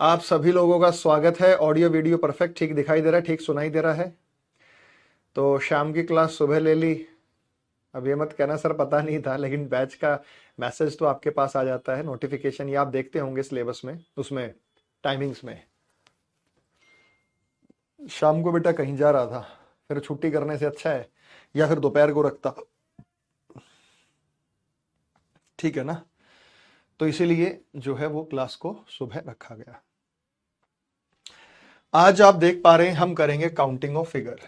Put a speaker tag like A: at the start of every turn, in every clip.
A: आप सभी लोगों का स्वागत है। ऑडियो वीडियो परफेक्ट ठीक दिखाई दे रहा है, ठीक सुनाई दे रहा है। तो शाम की क्लास सुबह ले ली। अब ये मत कहना सर पता नहीं था, लेकिन बैच का मैसेज तो आपके पास आ जाता है, नोटिफिकेशन ये आप देखते होंगे सिलेबस में, उसमें टाइमिंग्स में। शाम को बेटा कहीं जा रहा था, फिर छुट्टी करने से अच्छा है या फिर दोपहर को रखता, ठीक है ना। तो इसीलिए जो है वो क्लास को सुबह रखा गया। आज आप देख पा रहे हैं हम करेंगे काउंटिंग ऑफ फिगर,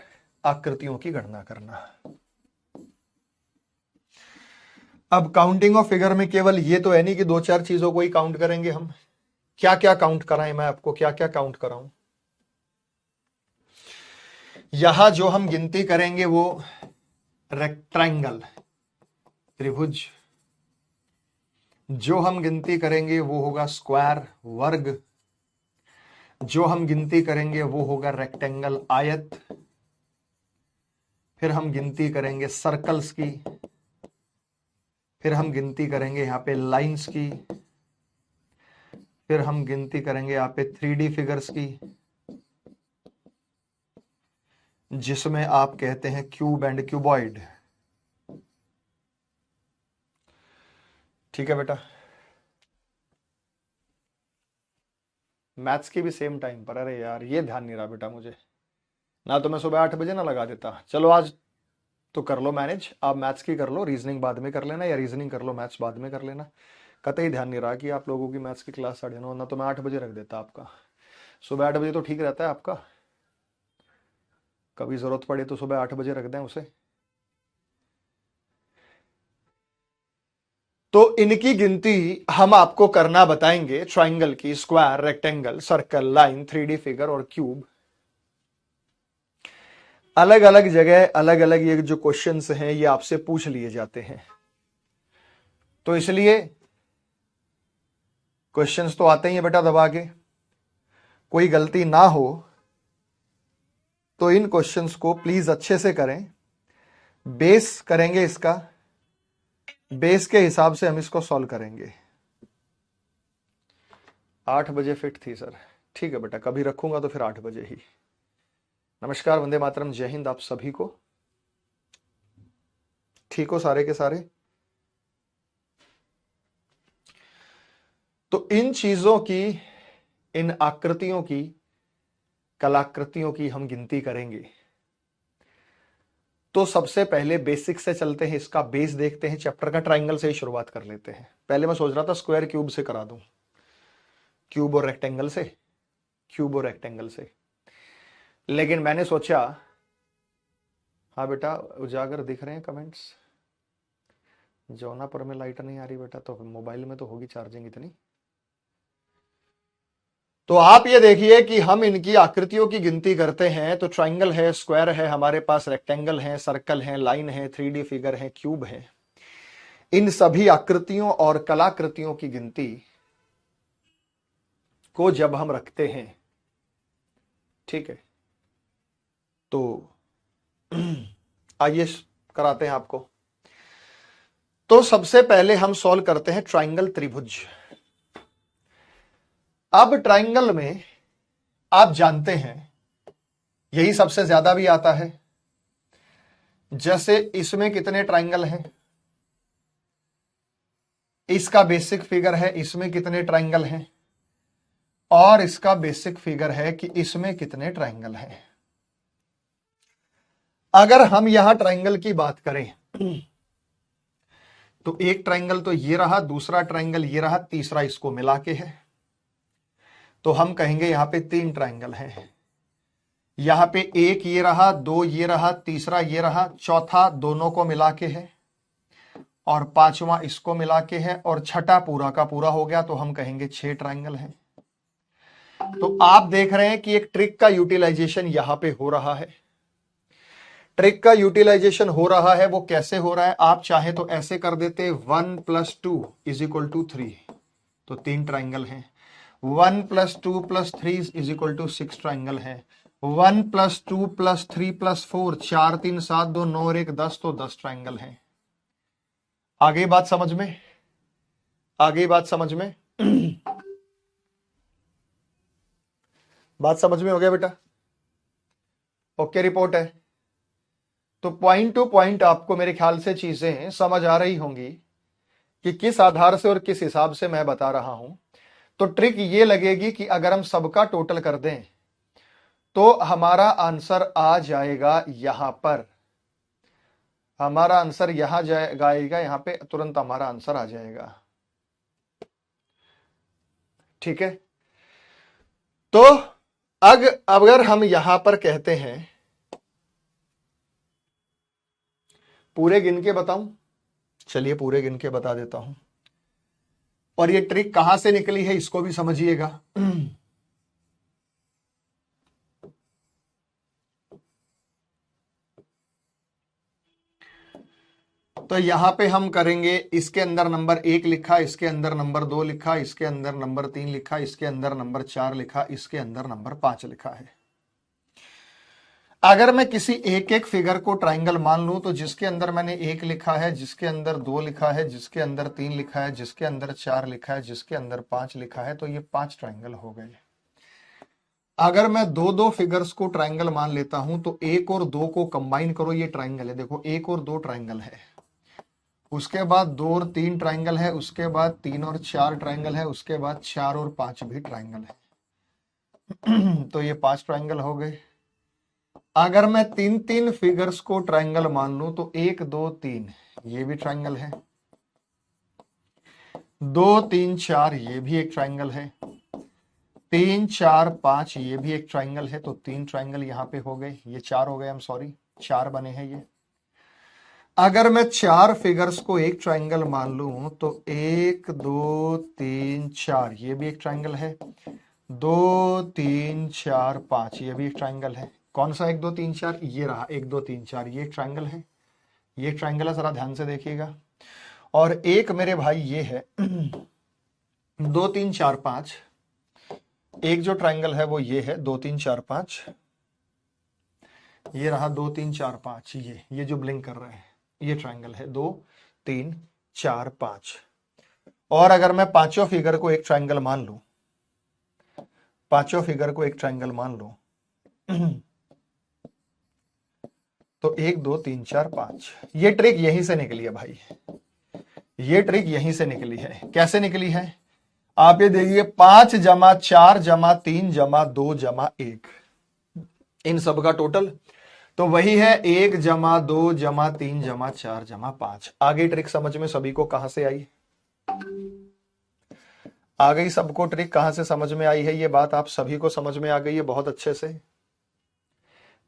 A: आकृतियों की गणना करना। अब काउंटिंग ऑफ फिगर में केवल ये तो है नहीं कि दो चार चीजों को ही काउंट करेंगे हम। क्या क्या काउंट कराएं, मैं आपको क्या क्या काउंट कराऊं। यहां जो हम गिनती करेंगे वो रेक्टेंगल, त्रिभुज। जो हम गिनती करेंगे वो होगा स्क्वायर, वर्ग। जो हम गिनती करेंगे वो होगा रेक्टेंगल, आयत। फिर हम गिनती करेंगे सर्कल्स की। फिर हम गिनती करेंगे यहां पे लाइंस की। फिर हम गिनती करेंगे यहां पे 3D फिगर्स की, जिसमें आप कहते हैं क्यूब एंड क्यूबॉइड। ठीक है बेटा। मैथ्स की भी सेम टाइम पर। अरे यार ये ध्यान नहीं रहा बेटा मुझे, ना तो मैं सुबह 8 बजे ना लगा देता। चलो आज तो कर लो मैनेज, आप मैथ्स की कर लो, रीजनिंग बाद में कर लेना, या रीजनिंग कर लो मैथ्स बाद में कर लेना। कतई ध्यान नहीं रहा कि आप लोगों की मैथ्स की क्लास 9:30, ना तो मैं 8 बजे रख देता आपका। सुबह 8 बजे तो ठीक रहता है आपका, कभी जरूरत पड़े तो सुबह 8 बजे रख दें उसे। तो इनकी गिनती हम आपको करना बताएंगे, ट्राइंगल की, square, rectangle, circle, line, 3D figure और क्यूब। अलग अलग जगह अलग अलग ये जो क्वेश्चंस हैं ये आपसे पूछ लिए जाते हैं, तो इसलिए क्वेश्चंस तो आते ही हैं बेटा दबा के। कोई गलती ना हो तो इन क्वेश्चंस को प्लीज अच्छे से करें। बेस करेंगे इसका, बेस के हिसाब से हम इसको सॉल्व करेंगे। 8 बजे फिट थी सर, ठीक है बेटा, कभी रखूंगा तो फिर 8 बजे ही। नमस्कार, वंदे मातरम, जय हिंद आप सभी को। ठीक हो सारे के सारे। तो इन चीजों की, इन आकृतियों की, कलाकृतियों की हम गिनती करेंगे। तो सबसे पहले बेसिक से चलते हैं, इसका बेस देखते हैं। चैप्टर का ट्राइंगल से ही शुरुआत कर लेते हैं। पहले मैं सोच रहा था स्क्वायर क्यूब से करा दूं, क्यूब और रेक्टेंगल से, क्यूब और रेक्टेंगल से, लेकिन मैंने सोचा, हाँ बेटा उजागर दिख रहे हैं कमेंट्स। जौनापुर में लाइट नहीं आ रही बेटा, तो मोबाइल में तो होगी चार्जिंग इतनी। तो आप ये देखिए कि हम इनकी आकृतियों की गिनती करते हैं तो ट्राइंगल है, स्क्वायर है हमारे पास, रेक्टेंगल है, सर्कल है, लाइन है, 3D फिगर है, क्यूब है। इन सभी आकृतियों और कलाकृतियों की गिनती को जब हम रखते हैं, ठीक है, तो आइए कराते हैं आपको। तो सबसे पहले हम सॉल्व करते हैं ट्राइंगल, त्रिभुज। अब ट्राइंगल में आप जानते हैं यही सबसे ज्यादा भी आता है। जैसे इसमें कितने ट्राइंगल हैं, इसका बेसिक फिगर है इसमें कितने ट्राइंगल हैं, और इसका बेसिक फिगर है कि इसमें कितने ट्राइंगल हैं। अगर हम यहां ट्राइंगल की बात करें तो एक ट्राइंगल तो ये रहा, दूसरा ट्राइंगल ये रहा, तीसरा इसको मिला के है, तो हम कहेंगे यहां पे 3 ट्राइंगल हैं। यहां पे एक ये रहा, 2 ये रहा, तीसरा ये रहा, चौथा दोनों को मिला के है, और पांचवा इसको मिला के है, और छठा पूरा का पूरा हो गया, तो हम कहेंगे 6 ट्राइंगल हैं। तो आप देख रहे हैं कि एक ट्रिक का यूटिलाइजेशन यहां पे हो रहा है। ट्रिक का यूटिलाइजेशन हो रहा है, वो कैसे हो रहा है, आप चाहे तो ऐसे कर देते 1 + 2 = 3, तो 3 ट्राइंगल हैं। 1 + 2 + 3 = 6 ट्राइंगल है। 1 + 2 + 3 + 4, 4 3 7 2 9 और 1 10, तो 10 ट्राइंगल हैं। आगे बात समझ में, आगे बात समझ में। बात समझ में हो गया बेटा? ओके रिपोर्ट है। तो पॉइंट टू पॉइंट आपको मेरे ख्याल से चीजें समझ आ रही होंगी कि किस आधार से और किस हिसाब से मैं बता रहा हूं। तो ट्रिक ये लगेगी कि अगर हम सबका टोटल कर दें तो हमारा आंसर आ जाएगा यहां पर, हमारा आंसर यहां जाएगा, यहां पे तुरंत हमारा आंसर आ जाएगा। ठीक है, तो अगर हम यहां पर कहते हैं, पूरे गिन के बताऊं? चलिए पूरे गिन के बता देता हूं, और ये ट्रिक कहां से निकली है इसको भी समझिएगा। तो यहां पे हम करेंगे, इसके अंदर नंबर 1 लिखा, इसके अंदर नंबर 2 लिखा, इसके अंदर नंबर 3 लिखा, इसके अंदर नंबर 4 लिखा, इसके अंदर नंबर 5 लिखा है। अगर मैं किसी एक एक फिगर को ट्राइंगल मान लूं तो जिसके अंदर मैंने 1 लिखा है, जिसके अंदर 2 लिखा है, जिसके अंदर 3 लिखा है, जिसके अंदर 4 लिखा है, जिसके अंदर 5 लिखा है, तो ये 5 ट्राइंगल हो गए। अगर मैं दो दो फिगर्स को ट्राइंगल मान लेता हूं तो 1 और 2 को कंबाइन करो, ये ट्राइंगल है। देखो 1 और 2 ट्राइंगल है, उसके बाद 2 और 3 ट्राइंगल है, उसके बाद 3 और 4 ट्राइंगल है, उसके बाद 4 और 5 भी ट्राइंगल है। तो ये 5 ट्राइंगल हो गए। अगर मैं 3 फिगर्स को ट्राइंगल मान लूं तो 1 2 3 ये भी ट्राइंगल है, 2 3 4 ये भी एक ट्राइंगल है, 3 4 5 ये भी एक ट्राइंगल है। तो 3 ट्राइंगल यहां पे हो गए, ये 4 हो गए, हम सॉरी 4 बने हैं ये। अगर मैं 4 फिगर्स को एक ट्राइंगल मान लूं तो 1 2 3 4 ये भी एक ट्राइंगल है, 2 3 4 5 ये भी एक ट्राइंगल है। कौन सा 1 2 3 4? ये रहा 1 2 3 4, ये एक ट्राइंगल है, ये ट्राइंगल है, जरा ध्यान से देखिएगा। और एक मेरे भाई ये है 2 3 4 5, एक जो ट्राइंगल है वो ये है 2 3 4 5, ये रहा 2 3 4 5, ये जो ब्लिंक कर रहे हैं ये ट्राइंगल है 2 3 4 5। और अगर मैं पांचों फिगर को एक ट्राइंगल मान लूं, पांचों फिगर को एक ट्राइंगल मान लूं तो 1 2 3 4 5, ये ट्रिक यहीं से निकली है भाई, ये ट्रिक यहीं से निकली है। कैसे निकली है आप ये देखिए, 5 जमा 4 जमा 3 जमा 2 जमा 1, इन सब का टोटल तो वही है 1 जमा 2 जमा 3 जमा 4 जमा 5। आगे ट्रिक समझ में सभी को कहां से आई? आ गई सबको ट्रिक? कहां से समझ में आई है ये बात? आप सभी को समझ में आ गई है बहुत अच्छे से,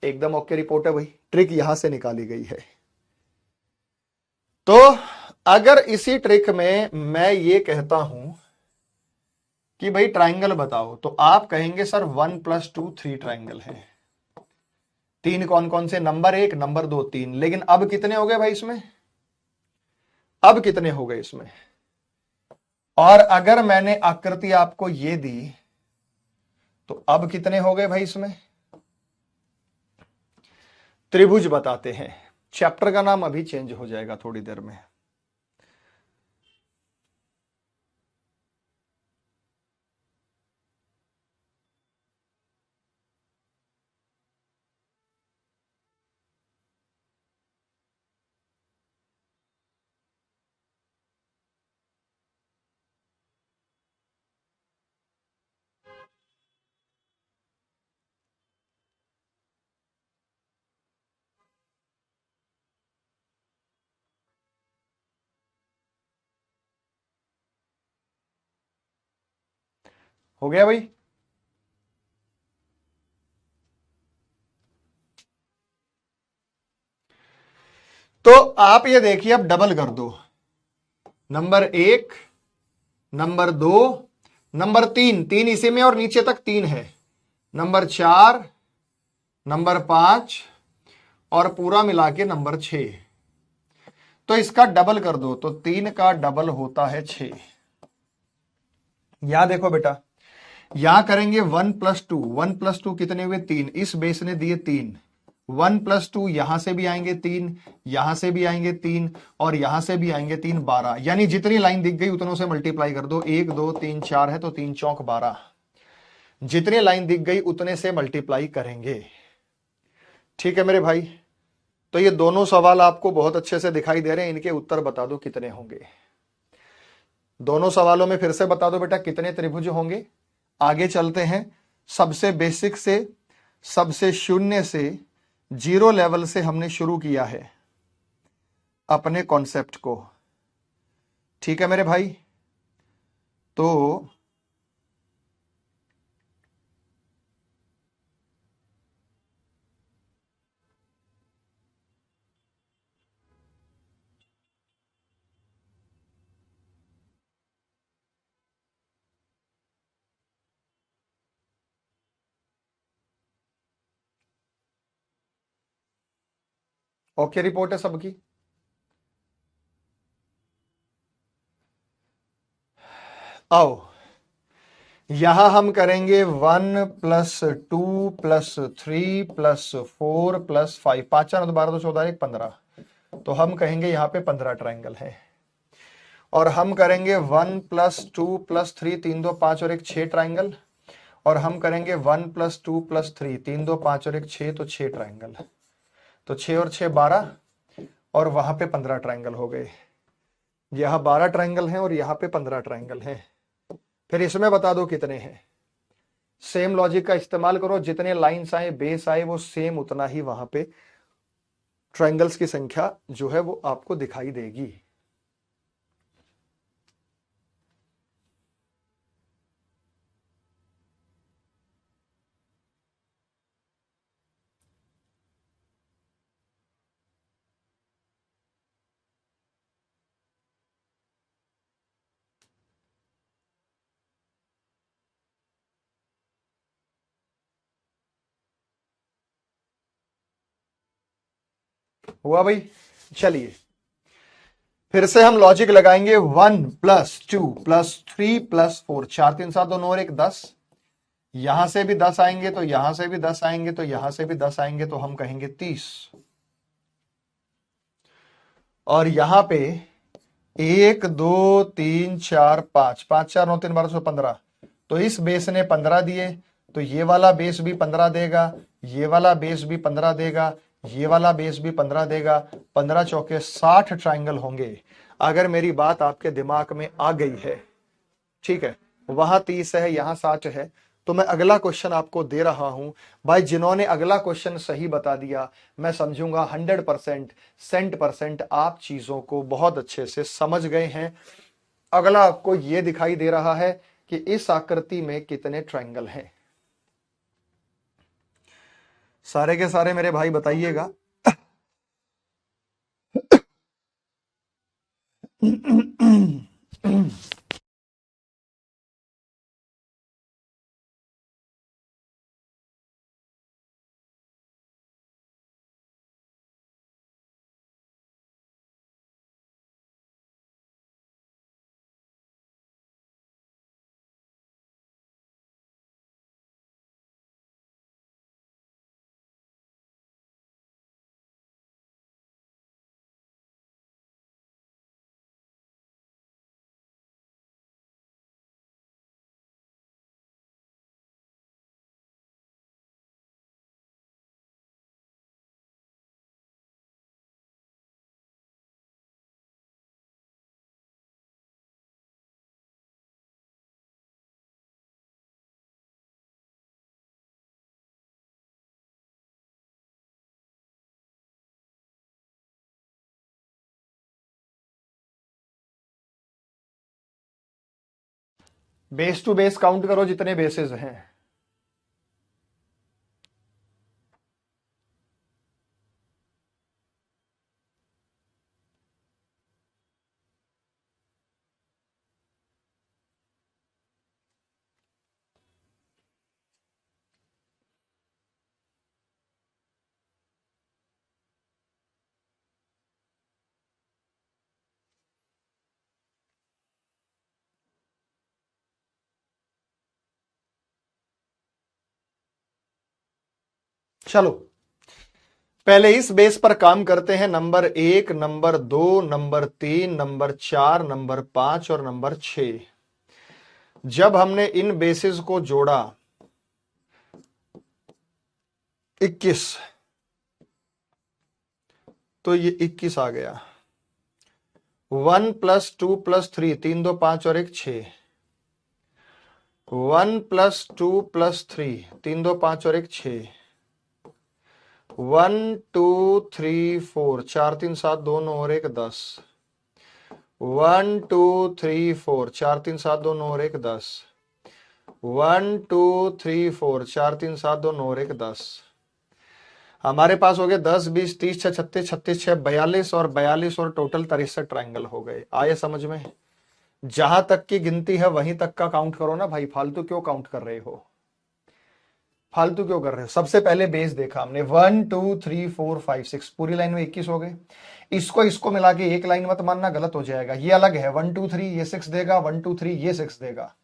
A: एकदम ओके रिपोर्ट है भाई। ट्रिक यहां से निकाली गई है। तो अगर इसी ट्रिक में मैं ये कहता हूं कि भाई ट्राइंगल बताओ, तो आप कहेंगे सर 1 + 2 3 ट्राइंगल है। 3 कौन कौन से? Number 1 number 2 3। लेकिन अब कितने हो गए भाई इसमें? अब कितने हो गए इसमें? और अगर मैंने आकृति आपको ये दी तो अब कितने हो गए भाई इसमें? त्रिभुज बताते हैं। चैप्टर का नाम अभी चेंज हो जाएगा थोड़ी देर में। हो गया भाई? तो आप ये देखिए, अब डबल कर दो, नंबर 1 नंबर 2 नंबर 3, 3 इसी में और नीचे तक 3 है, नंबर 4 नंबर 5 और पूरा मिला के नंबर 6। तो इसका डबल कर दो तो 3 का डबल होता है 6। यहां देखो बेटा, यहां करेंगे 1 + 2, 1 + 2 कितने हुए? 3। इस बेस ने दिए 3, 1 + 2 यहां से भी आएंगे 3, यहां से भी आएंगे 3 और यहां से भी आएंगे 3, 12। यानी जितनी लाइन दिख गई उतनों से मल्टीप्लाई कर दो, 1 2 3 4 है तो 3 चौक 12। जितनी लाइन दिख गई उतने से मल्टीप्लाई करेंगे। ठीक है मेरे भाई, तो ये दोनों सवाल आपको बहुत अच्छे से दिखाई दे रहे हैं, इनके उत्तर बता दो कितने होंगे। दोनों सवालों में फिर से बता दो बेटा कितने त्रिभुज होंगे। आगे चलते हैं, सबसे बेसिक से, सबसे शून्य से, जीरो लेवल से हमने शुरू किया है अपने कॉन्सेप्ट को। ठीक है मेरे भाई, तो ओके रिपोर्ट है सबकी। आओ, यहां हम करेंगे 1+2+3+4+5, 5×4 = 12, 2 14 1 15। तो हम कहेंगे यहां पे 15 ट्राइंगल है। और हम करेंगे 1+2+3, 3 2 5 और 1 6 ट्राइंगल। और हम करेंगे 1+2+3, 3 2 5 और 1 6, तो 6 ट्राइंगल। तो 6 और 6 12, और वहां पे 15 ट्राइंगल हो गए। यहां 12 ट्राइंगल हैं और यहां पे 15 ट्राइंगल हैं। फिर इसमें बता दो कितने हैं। सेम लॉजिक का इस्तेमाल करो, जितने लाइंस आए, बेस आए, वो सेम उतना ही वहां पे ट्राइंगल्स की संख्या जो है वो आपको दिखाई देगी। हुआ भाई? चलिए फिर से हम लॉजिक लगाएंगे। 1+2+3+4, 4 3 7 2 9 और 1 10। यहां से भी 10 आएंगे, तो यहां से भी 10 आएंगे, तो यहां से भी 10 आएंगे, तो हम कहेंगे 30। और यहां पे 1 2 3 4 5, 5 4 9 3 12 15। तो इस बेस ने 15 दिए, तो ये वाला बेस भी 15 देगा, ये वाला बेस भी 15 देगा, ये वाला बेस भी 15 देगा। 15 चौके 60 ट्राइंगल होंगे, अगर मेरी बात आपके दिमाग में आ गई है। ठीक है, वहां 30 है, यहां 60 है। तो मैं अगला क्वेश्चन आपको दे रहा हूं भाई। जिन्होंने अगला क्वेश्चन सही बता दिया, मैं समझूंगा 100% सेंट परसेंट आप चीजों को बहुत अच्छे से समझ गए हैं। अगला आपको यह दिखाई दे रहा है कि इस आकृति में कितने ट्रायंगल हैं। सारे के सारे मेरे भाई बताइएगा। बेस टू बेस काउंट करो जितने बेसेस हैं। चलो पहले इस बेस पर काम करते हैं। Number 1, number 2, number 3, number 4, number 5 और नंबर 6। जब हमने इन बेसिस को जोड़ा 21, तो ये 21 आ गया। 1+2+3, 3 2 5 और 1 6। 1+2+3, 3 2 5 और 1 6। 1 2 3 4, 4 3 7 2 9 और 1 10। 1 2 3 4, 4 3 7 2 9 और 1 10। 1 2 3 4, 4 3 7 2 9 और 1 10। हमारे पास हो गए 10 20 30 6 36 36 6 42 और 42 और टोटल 63 ट्रायंगल हो गए। आए समझ में? जहां तक की गिनती है वहीं तक का काउंट करो ना भाई, फालतू क्यों काउंट कर रहे हो? फालतू क्यों कर रहे हो? सबसे पहले बेस देखा हमने, 1 2 3 4 5 6, पूरी लाइन में 21 हो गए। इसको इसको मिला के एक लाइन मत मानना, गलत हो जाएगा। ये अलग है, 1 2 3 ये 6 देगा, 1 2 3 ये 6 देगा,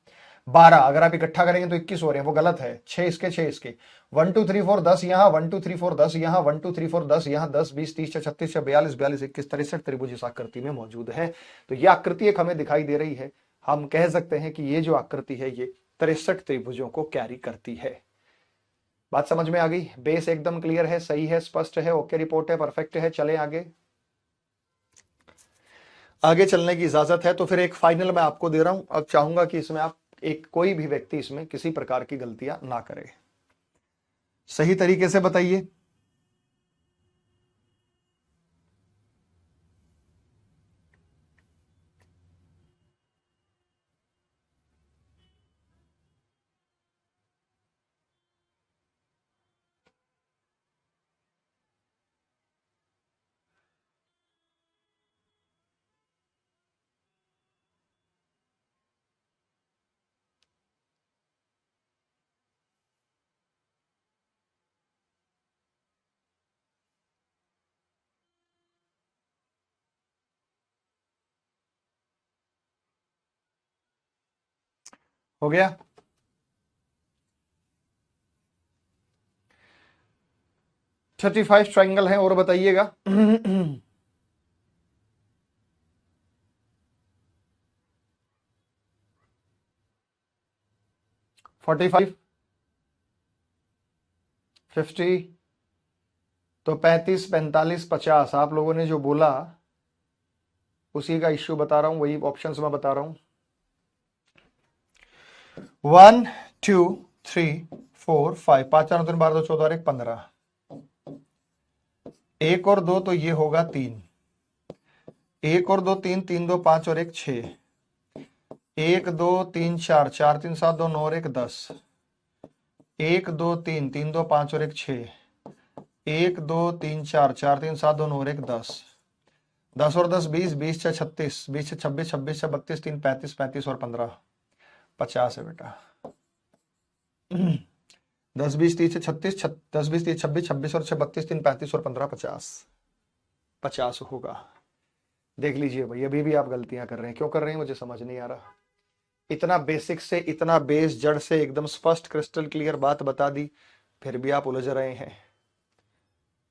A: 12। अगर आप इकट्ठा करेंगे तो 21 हो रहे हैं, वो गलत है। 6 इसके 6 इसके, 1 2 3 4 10 यहाँ, 1 2 3 4 10 यहाँ, 1 2 3 4 10 यहाँ, 10 20 30 36 42 42 41 63 त्रिभुज इस आकृति में मौजूद है। तो ये आकृति एक हमें दिखाई दे रही है। हम कह सकते हैं कि ये जो आकृति है ये 63 त्रिभुजों को कैरी करती है। बात समझ में आ गई? बेस एकदम क्लियर है, सही है, स्पष्ट है, ओके रिपोर्ट है, परफेक्ट है। चले आगे। आगे चलने की इजाजत है तो फिर एक फाइनल मैं आपको दे रहा हूं। अब चाहूंगा कि इसमें आप एक कोई भी व्यक्ति इसमें किसी प्रकार की गलतियां ना करे, सही तरीके से बताइए। हो गया? 35 ट्राइंगल है और बताइएगा। 45, 50, तो 35 45 50 आप लोगों ने जो बोला उसी का इश्यू बता रहा हूं, वही ऑप्शंस में बता रहा हूं। 1 2 3 4 5, 5 4 3 12 14 और 1 15, 1 और 2 तो ये होगा 3, 1 और 2 3, 3 2 5 और 1 6, 1 2 3 4, 4 3 7 2 9 और 1 10, 1 2 3, 3 2 5 और 1 6, 1 2 3 4, 4 3 7 2 9 और 1 10, 10 और 10 20, 20 6 36, 20 6 26, 26 6 32, 3 35, 35 और 15 50 है बेटा। 10 20 30 36, 10 20 30 26, 26 और 6 32, 3 35 और 15 50, 50 होगा। देख लीजिए भाई, अभी भी आप गलतियां कर रहे हैं। क्यों कर रहे हैं मुझे समझ नहीं आ रहा। इतना बेसिक से, इतना बेस जड़ से एकदम स्पष्ट क्रिस्टल क्लियर बात बता दी, फिर भी आप उलझ रहे हैं।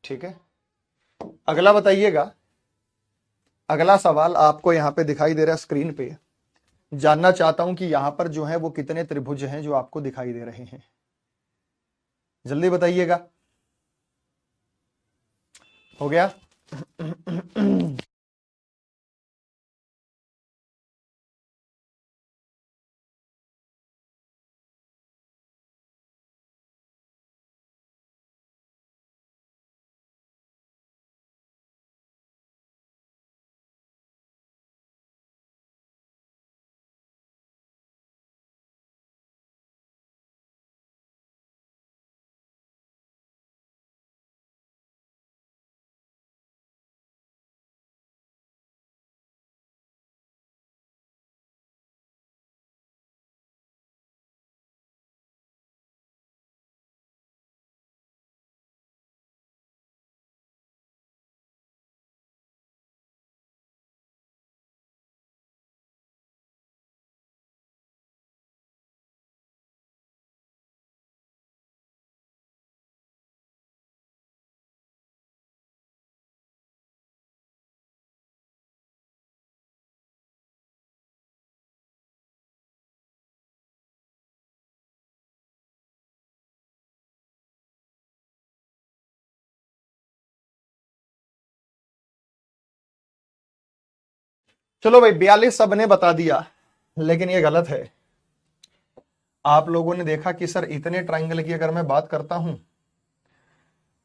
A: ठीक है, अगला बताइएगा। अगला सवाल आपको यहां पे दिखाई दे रहा है स्क्रीन पे। जानना चाहता हूं कि यहां पर जो है वो कितने त्रिभुज हैं जो आपको दिखाई दे रहे हैं, जल्दी बताइएगा। हो गया? चलो भाई 42 सबने बता दिया, लेकिन ये गलत है। आप लोगों ने देखा कि सर इतने ट्राइंगल की अगर मैं बात करता हूं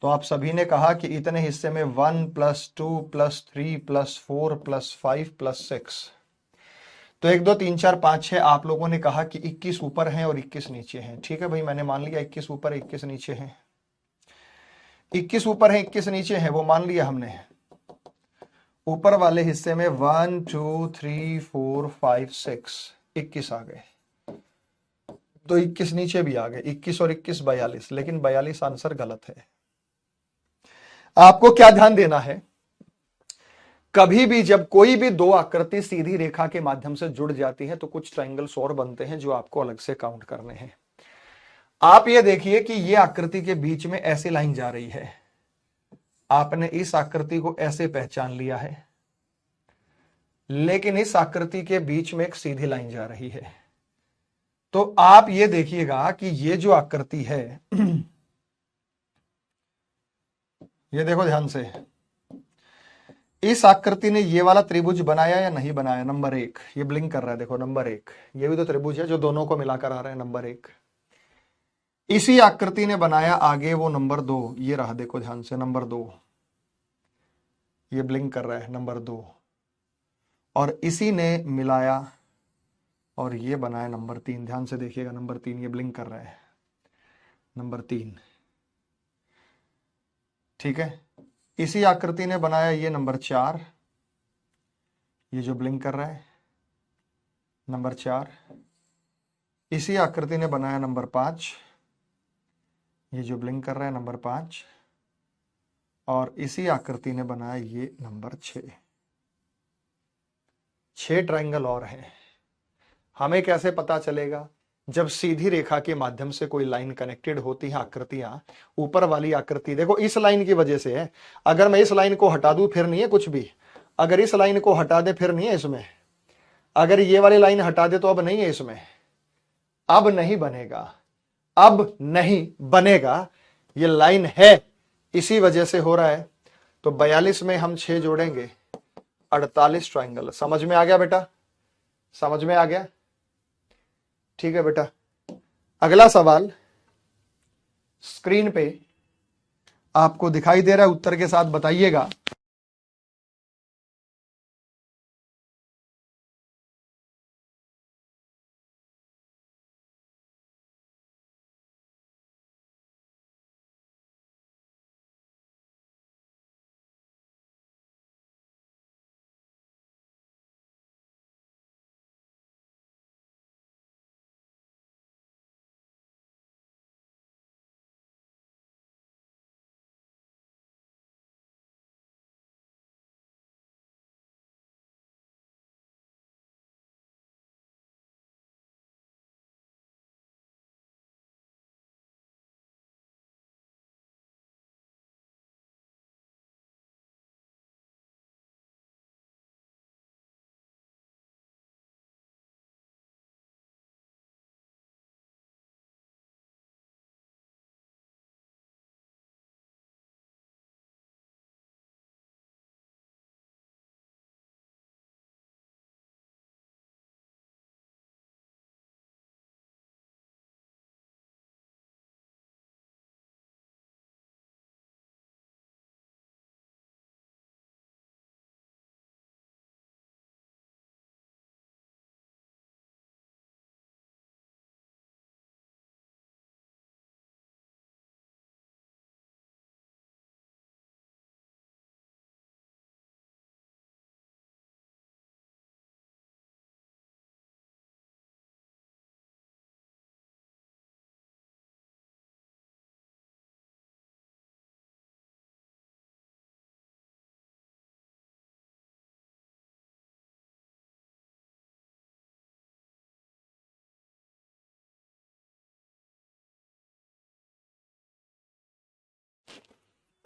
A: तो आप सभी ने कहा कि इतने हिस्से में 1 + 2 + 3 + 4 + 5 + 6, तो 1 2 3 4 5 6 आप लोगों ने कहा कि 21 ऊपर हैं और 21 नीचे हैं। ठीक है भाई, मैंने मान लिया 21 ऊपर है 21 नीचे हैं। 21 ऊपर है 21 नीचे हैं वो मान लिया हमने। ऊपर वाले हिस्से में 1 2 3 4 5 6 21 आ गए, तो 21 नीचे भी आ गए। 21 और 21 42, लेकिन 42 आंसर गलत है। आपको क्या ध्यान देना है, कभी भी जब कोई भी दो आकृति सीधी रेखा के माध्यम से जुड़ जाती है तो कुछ ट्रायंगल्स और बनते हैं जो आपको अलग से काउंट करने हैं। आप ये देखिए कि ये आकृति के बीच में ऐसी लाइन जा रही है, आपने इस आकृति को ऐसे पहचान लिया है, लेकिन इस आकृति के बीच में एक सीधी लाइन जा रही है। तो आप ये देखिएगा कि ये जो आकृति है ये देखो ध्यान से, इस आकृति ने ये वाला त्रिभुज बनाया या नहीं बनाया? नंबर 1, ये ब्लिंक कर रहा है, देखो नंबर 1, ये भी तो त्रिभुज है जो दोनों को मिलाकर आ रहा है, नंबर 1। इसी आकृति ने बनाया आगे वो नंबर 2, ये रहा, देखो ध्यान से नंबर 2, ये ब्लिंक कर रहा है नंबर 2, और इसी ने मिलाया और ये बनाया नंबर 3। ध्यान से देखिएगा नंबर 3, ये ब्लिंक कर रहा है नंबर 3। ठीक है, इसी आकृति ने बनाया ये नंबर 4, ये जो ब्लिंक कर रहा है नंबर 4। इसी आकृति ने बनाया नंबर 5, ये जो ब्लिंक कर रहा है नंबर 5। और इसी आकृति ने बनाया ये नंबर 6। 6 ट्रायंगल और हैं। हमें कैसे पता चलेगा? जब सीधी रेखा के माध्यम से कोई लाइन कनेक्टेड होती है आकृतियां, ऊपर वाली आकृति देखो इस लाइन की वजह से है, अगर मैं इस लाइन को हटा दूं फिर नहीं है कुछ भी, अगर इस लाइन को हटा दे फिर नहीं है इसमें, अगर ये वाली लाइन हटा दे तो अब नहीं है इसमें, अब नहीं बनेगा, अब नहीं बनेगा, ये लाइन है इसी वजह से हो रहा है। तो 42 में हम 6 जोड़ेंगे, 48 ट्रायंगल। समझ में आ गया बेटा? समझ में आ गया? ठीक है बेटा, अगला सवाल स्क्रीन पे आपको दिखाई दे रहा है, उत्तर के साथ बताइएगा।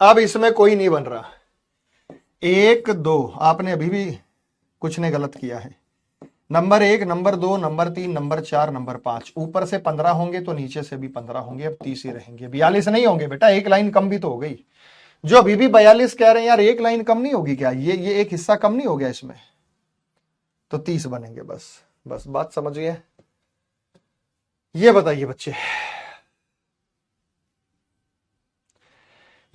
A: अब इसमें कोई नहीं बन रहा, 1 2 आपने अभी भी कुछ ने गलत किया है। Number 1, number 2, number 3, number 4, number 5, ऊपर से 15 होंगे तो नीचे से भी 15 होंगे, अब 30 ही रहेंगे। 42 नहीं होंगे बेटा, एक लाइन कम भी तो हो गई। जो अभी भी 42 कह रहे हैं यार, एक लाइन कम नहीं होगी क्या? ये एक हिस्सा कम नहीं हो गया इसमें? तो 30 बनेंगे। बस बस बात समझिए। ये बताइए बच्चे,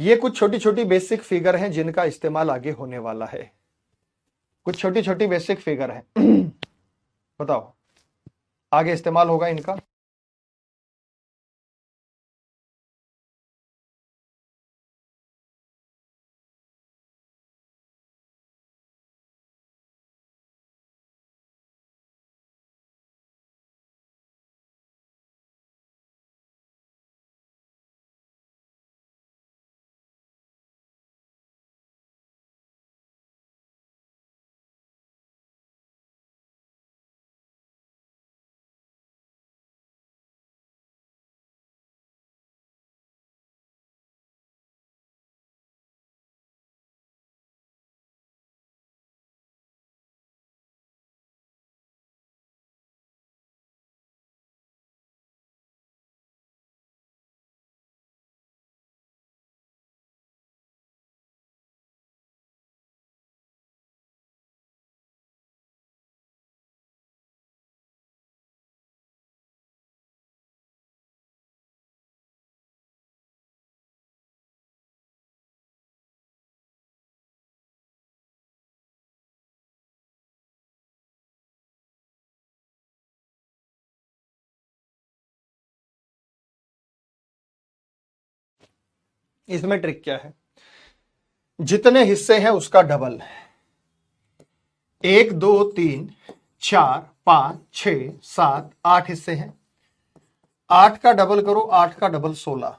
A: ये कुछ छोटी छोटी बेसिक फिगर हैं जिनका इस्तेमाल आगे होने वाला है। कुछ छोटी छोटी बेसिक फिगर हैं बताओ आगे इस्तेमाल होगा इनका। इसमें ट्रिक क्या है, जितने हिस्से हैं उसका डबल। 1 2 3 4 5 6 7 8 हिस्से हैं। 8 का डबल करो, 8 का डबल 16।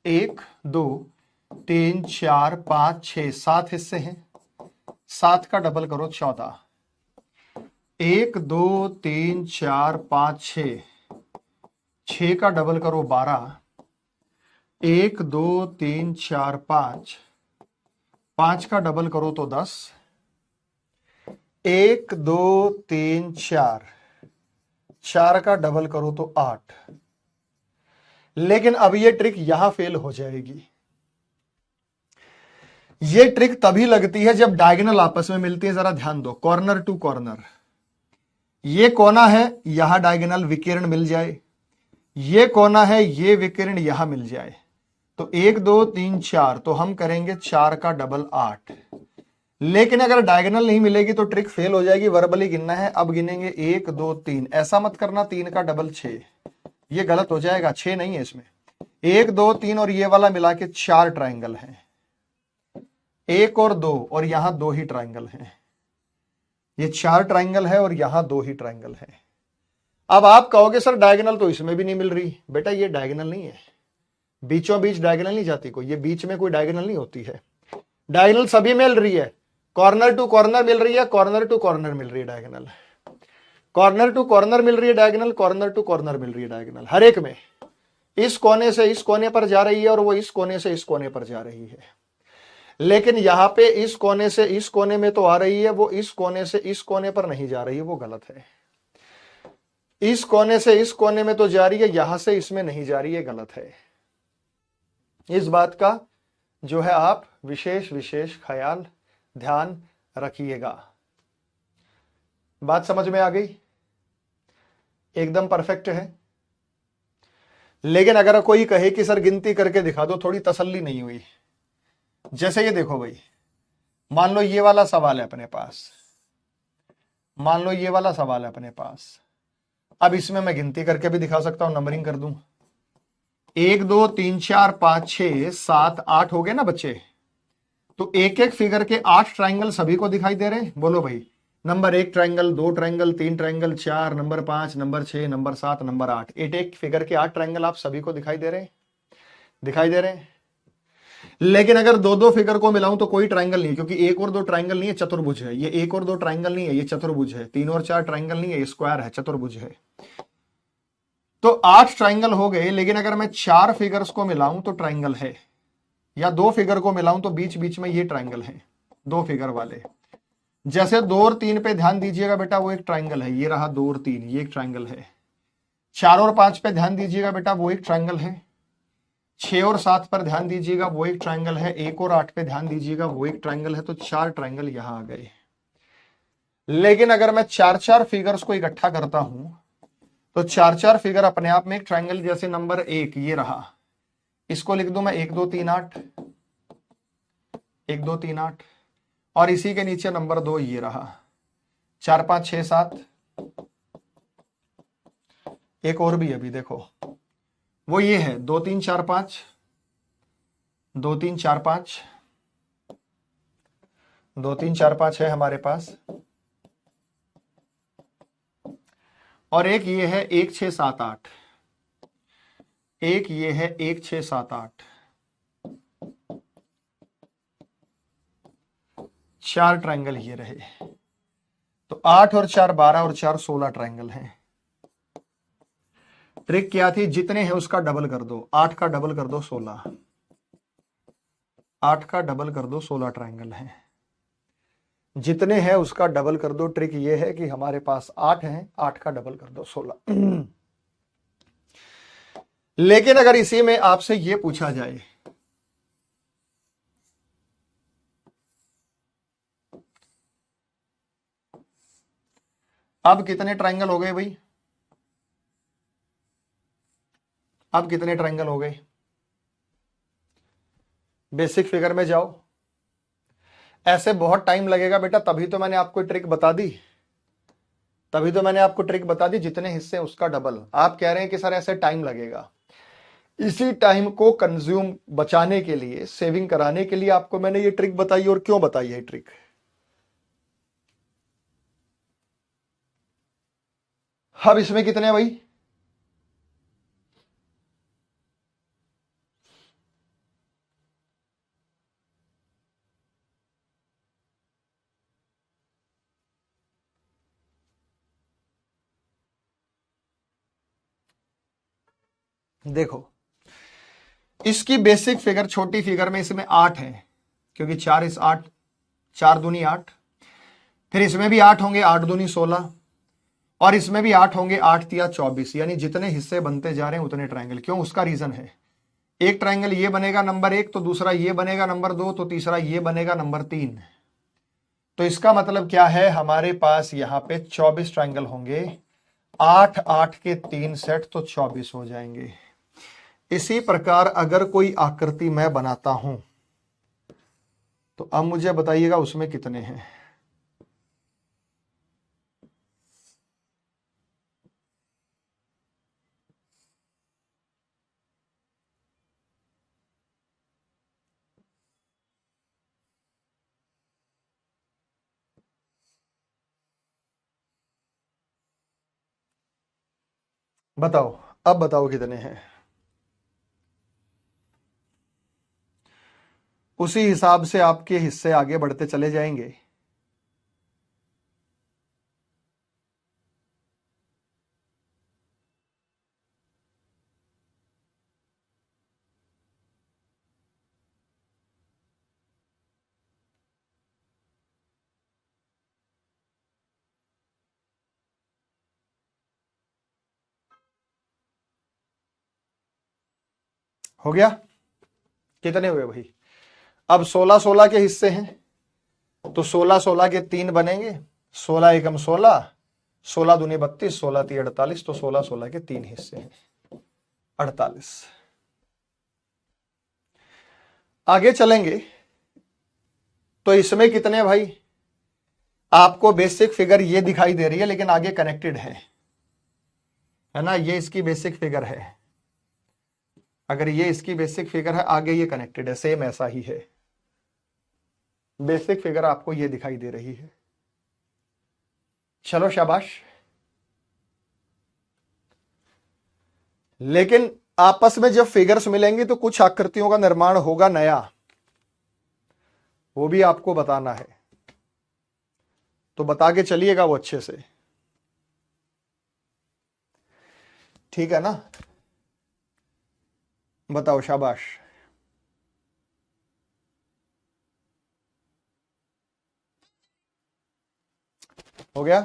A: 1 2 3 4 5 6 7 हिस्से हैं। 7 का डबल करो 14। 1 2 3 4 5 6, 6 का डबल करो 12। 1 2 3 4 5, 5 का डबल करो तो 10। 1 2 3 4, 4 का डबल करो तो 8। लेकिन अब ये ट्रिक यहां फेल हो जाएगी। ये ट्रिक तभी लगती है जब डायगोनल आपस में मिलती है। जरा ध्यान दो, कॉर्नर टू कॉर्नर, ये कोना है, यहां डायगोनल विकिरण मिल जाए। ये कोना है, ये विकिरण यहां मिल जाए। तो 1 2 3 4, तो हम करेंगे 4 का डबल 8। लेकिन अगर डायगोनल नहीं मिलेगी तो ट्रिक फेल हो जाएगी। वर्बली गिनना है, अब गिनेंगे 1 2 3। ऐसा मत करना 3 का डबल 6, ये गलत हो जाएगा। 6 नहीं है इसमें। 1 2 3 और ये वाला मिला के 4 ट्राइंगल हैं। 1 और 2 और यहां 2 ही ट्राइंगल हैं। ये 4 ट्राइंगल है और यहां 2 ही ट्राइंगल है। अब आप कहोगे सर डायगोनल तो इसमें भी नहीं मिल रही। बेटा ये डायगोनल नहीं है, बीचों बीच डायगोनल नहीं जाती कोई, ये बीच में कोई डायगोनल नहीं होती है। डायगोनल सभी मिल रही है, कॉर्नर टू कॉर्नर मिल रही है, कॉर्नर टू कॉर्नर मिल रही है डायगोनल, कॉर्नर टू कॉर्नर मिल रही है डायगोनल, कॉर्नर टू कॉर्नर मिल रही है डायगोनल। हर एक में इस कोने से इस कोने पर जा रही है और वो इस कोने से इस कोने पर जा रही है। लेकिन यहां पे इस कोने से इस कोने में तो आ रही है, वो इस कोने से इस कोने पर नहीं जा रही है, वो गलत है। इस कोने से इस कोने में तो जा रही है, यहां से इसमें नहीं जा रही है, गलत है। इस बात का जो है आप विशेष विशेष ख्याल ध्यान रखिएगा। बात समझ में आ गई? एकदम परफेक्ट है। लेकिन अगर कोई कहे कि सर गिनती करके दिखा दो, थोड़ी तसल्ली नहीं हुई। जैसे ये देखो भाई, मान लो ये वाला सवाल है अपने पास, मान लो ये वाला सवाल है अपने पास। अब इसमें मैं गिनती करके भी दिखा सकता हूं, नंबरिंग कर दूं। 1 2 3 4 5 6 7 8 हो गए ना बच्चे। तो एक एक फिगर के 8 ट्राइंगल सभी को दिखाई दे रहे हैं। बोलो भाई, number 1 triangle, 2 triangle, 3 triangle, 4, number 5, number 6, number 7, number 8। एक एक फिगर के 8 ट्राइंगल आप सभी को दिखाई दे रहे हैं, दिखाई दे रहे हैं। लेकिन अगर दो दो फिगर को मिलाऊं तो कोई ट्राइंगल नहीं, क्योंकि 1 और 2 ट्राइंगल नहीं है, चतुर्भुज है। ये 1 और 2 ट्राइंगल नहीं है, ये चतुर्भुज है। 3 और 4 ट्राइंगल नहीं है, ये स्क्वायर है, चतुर्भुज है। तो 8 ट्राइंगल हो गए। लेकिन अगर मैं 4 फिगर्स को मिलाऊं तो ट्राइंगल है, या 2 फिगर को मिलाऊं तो बीच बीच में ये ट्राइंगल है, 2 फिगर वाले। जैसे 2 और 3 पे ध्यान दीजिएगा बेटा, वो एक ट्राइंगल है, ये रहा 2 और 3, ये एक ट्राइंगल है। 4 और 5 पे ध्यान दीजिएगा बेटा, वो एक ट्राइंगल है। 6 और 7 पर ध्यान दीजिएगा, वो एक ट्राइंगल है। 1 और 8 पे ध्यान दीजिएगा, वो एक ट्राइंगल है। तो 4 ट्राइंगल यहां आ गए। लेकिन अगर मैं चार चार फिगर्स को इकट्ठा करता हूं तो चार चार फिगर अपने आप में एक ट्रायंगल, जैसे नंबर 1 ये रहा, इसको लिख दूं मैं 1 2 3 8, 1 2 3 8, और इसी के नीचे नंबर 2 ये रहा, 4 5 6 7। एक और भी अभी देखो, वो ये है 2 3 4 5, 2 3 4 5, 2 3 4 5 है हमारे पास, और एक ये है 1 6 7 8, एक ये है 1 6 7 8। चार ट्रायंगल ये रहे, तो 8 और 4 12 और 4 16 ट्रायंगल हैं। ट्रिक क्या थी, जितने हैं उसका डबल कर दो, 8 का डबल कर दो 16, 8 का डबल कर दो 16 ट्रायंगल हैं। जितने हैं उसका डबल कर दो। ट्रिक ये है कि हमारे पास 8 हैं, 8 का डबल कर दो 16। लेकिन अगर इसी में आपसे ये पूछा जाए अब कितने ट्रायंगल हो गए भाई, अब कितने ट्रायंगल हो गए, बेसिक फिगर में जाओ। ऐसे बहुत टाइम लगेगा बेटा, तभी तो मैंने आपको ट्रिक बता दी, तभी तो मैंने आपको ट्रिक बता दी, जितने हिस्से उसका डबल। आप कह रहे हैं कि सर ऐसे टाइम लगेगा, इसी टाइम को कंज्यूम बचाने के लिए, सेविंग कराने के लिए आपको मैंने ये ट्रिक बताई। और क्यों बताई है ट्रिक, अब इसमें कितने हैं भाई, देखो इसकी बेसिक फिगर, छोटी फिगर में इसमें 8 है, क्योंकि 4 इस 8, 4 दूनी 8, फिर इसमें भी 8 होंगे, 8 दूनी 16, और इसमें भी 8 होंगे, 8 तिया 24। यानी जितने हिस्से बनते जा रहे हैं उतने ट्रायंगल। क्यों, उसका रीजन है, एक ट्रायंगल ये बनेगा नंबर 1, तो दूसरा ये बनेगा नंबर 2, तो तीसरा ये बनेगा नंबर 3। तो इसका मतलब क्या है, हमारे पास यहां पे 24 ट्रायंगल होंगे, 8 8 के 3 सेट, तो 24 हो जाएंगे। इसी प्रकार अगर कोई आकृति मैं बनाता हूं तो अब मुझे बताइएगा उसमें कितने हैं। बताओ, अब बताओ कितने हैं, उसी हिसाब से आपके हिस्से आगे बढ़ते चले जाएंगे। हो गया, कितने हुए भाई, अब 16 16 के हिस्से हैं, तो 16 16 के 3 बनेंगे, 16 एकम 16, 16 दूनी 32, 16 ती 48, तो 16 16 के 3 हिस्से हैं, 48। आगे चलेंगे तो इसमें कितने भाई, आपको बेसिक फिगर ये दिखाई दे रही है, लेकिन आगे कनेक्टेड है ना, ये इसकी बेसिक फिगर है। अगर ये इसकी बेसिक फिगर है, आगे ये कनेक्टेड है, सेम ऐसा ही है। बेसिक फिगर आपको ये दिखाई दे रही है, चलो शाबाश। लेकिन आपस में जब फिगर्स मिलेंगी तो कुछ आकृतियों का निर्माण होगा नया, वो भी आपको बताना है, तो बता के चलिएगा वो अच्छे से, ठीक है ना। बताओ शाबाश, हो गया।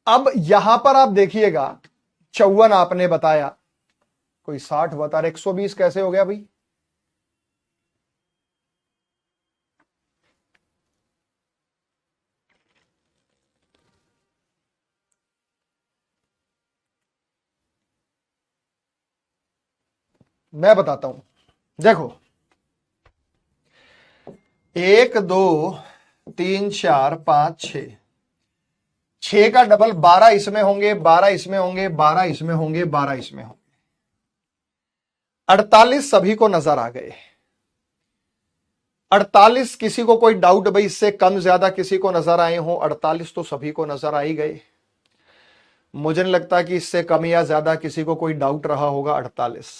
A: अब यहां पर आप देखिएगा 54 आपने बताया, कोई 60 बता रहे, 120 कैसे हो गया भाई? मैं बताता हूं, देखो 1 2 3 4 5 6, 6 का डबल 12 इसमें होंगे, 12 इसमें होंगे, 12 इसमें होंगे, 12 इसमें होंगे, 48 सभी को नजर आ गए। 48 किसी को कोई डाउट भाई इससे कम ज्यादा किसी को नजर आए हो? 48 तो सभी को नजर आ ही गए। मुझे नहीं लगता कि इससे कम या ज्यादा किसी को कोई डाउट रहा होगा 48।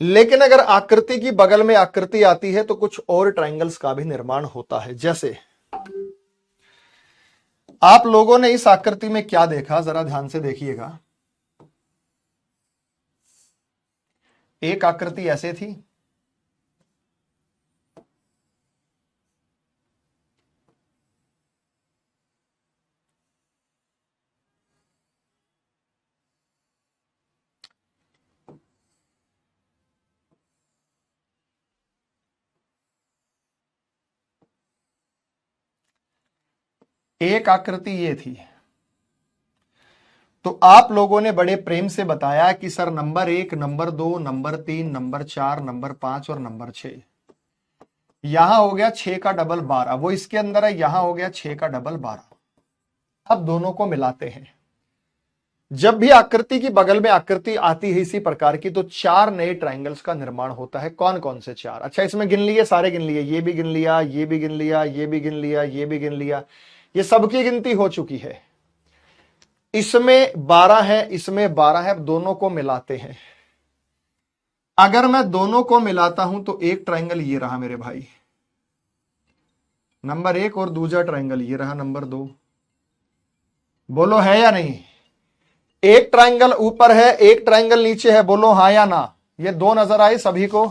A: लेकिन अगर आकृति की बगल में आकृति आती है तो कुछ और ट्रायंगल्स का भी निर्माण होता है। जैसे आप लोगों ने इस आकृति में क्या देखा, जरा ध्यान से देखिएगा। एक आकृति ऐसे थी, एक आकृति ये थी। तो आप लोगों ने बड़े प्रेम से बताया कि sir number 1, number 2, number 3, number 4, number 5 और नंबर 6। यहां हो गया 6 का डबल 12, वो इसके अंदर है, यहां हो गया 6 का डबल 12। अब दोनों को मिलाते हैं। जब भी आकृति की बगल में आकृति आती है इसी प्रकार की, तो 4 नए ट्रायंगल्स का निर्माण होता है। कौन कौन से 4? अच्छा, इसमें गिन लिए, सारे गिन लिए, ये भी गिन लिया, ये भी गिन लिया, ये भी गिन लिया, ये भी गिन लिया, ये सबकी गिनती हो चुकी है। इसमें 12 है, इसमें 12 है। अब दोनों को मिलाते हैं। अगर मैं दोनों को मिलाता हूं तो एक ट्रायंगल ये रहा मेरे भाई, नंबर 1, और दूसरा ट्रायंगल ये रहा, नंबर 2। बोलो है या नहीं? एक ट्रायंगल ऊपर है, एक ट्रायंगल नीचे है, बोलो हाँ या ना? ये दो नजर आए सभी को?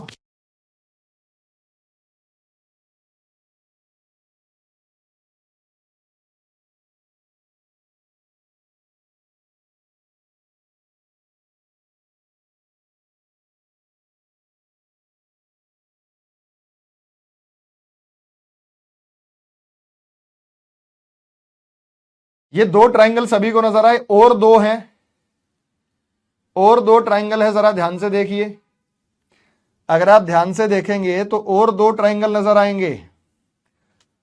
A: ये दो ट्रायंगल सभी को नजर आए, और दो हैं, और दो ट्रायंगल है, जरा ध्यान से देखिए। अगर आप ध्यान से देखेंगे तो और दो ट्रायंगल नजर आएंगे।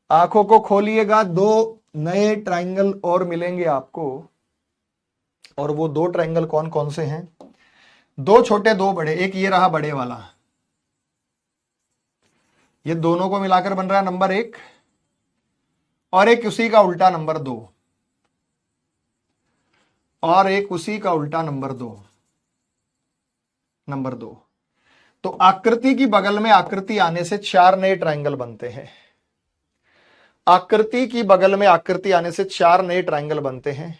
A: आंखों को खोलिएगा, दो नए ट्रायंगल और मिलेंगे आपको। और वो दो ट्रायंगल कौन कौन से हैं? दो छोटे, दो बड़े। एक ये रहा बड़े वाला, ये दोनों को मिलाकर बन रहा है नंबर 1, और एक उसी का उल्टा नंबर 2, और एक उसी का उल्टा नंबर 2, नंबर 2। तो आकृति की बगल में आकृति आने से 4 नए ट्रायंगल बनते हैं। आकृति की बगल में आकृति आने से 4 नए ट्रायंगल बनते हैं।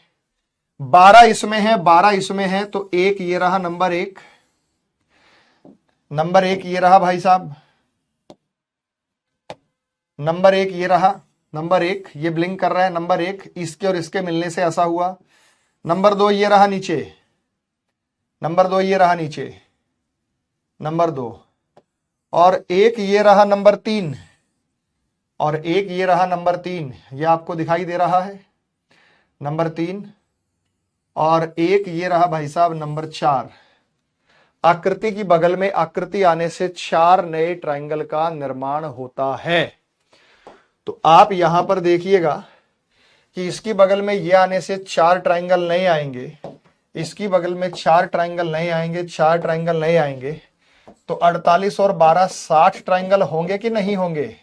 A: 12 इसमें है, 12 इसमें है, तो एक ये रहा नंबर 1, नंबर 1 ये रहा भाई साहब, नंबर 1 ये रहा, नंबर 1 ये ब्लिंक कर रहा है, नंबर 1 इसके और इसके मिलने से ऐसा हुआ। नंबर 2 ये रहा नीचे, नंबर 2 ये रहा नीचे, नंबर 2, और एक ये रहा नंबर 3, और एक ये रहा नंबर 3, ये आपको दिखाई दे रहा है, नंबर 3, और एक ये रहा भाई साहब नंबर 4। आकृति की बगल में आकृति आने से 4 नए ट्रायंगल का निर्माण होता है। तो आप यहां पर देखिएगा कि इसकी बगल में ये आने से 4 ट्रायंगल नहीं आएंगे, इसकी बगल में 4 ट्रायंगल नहीं आएंगे, 4 ट्रायंगल नहीं आएंगे। तो 48 और 12 60 ट्रायंगल होंगे कि नहीं होंगे?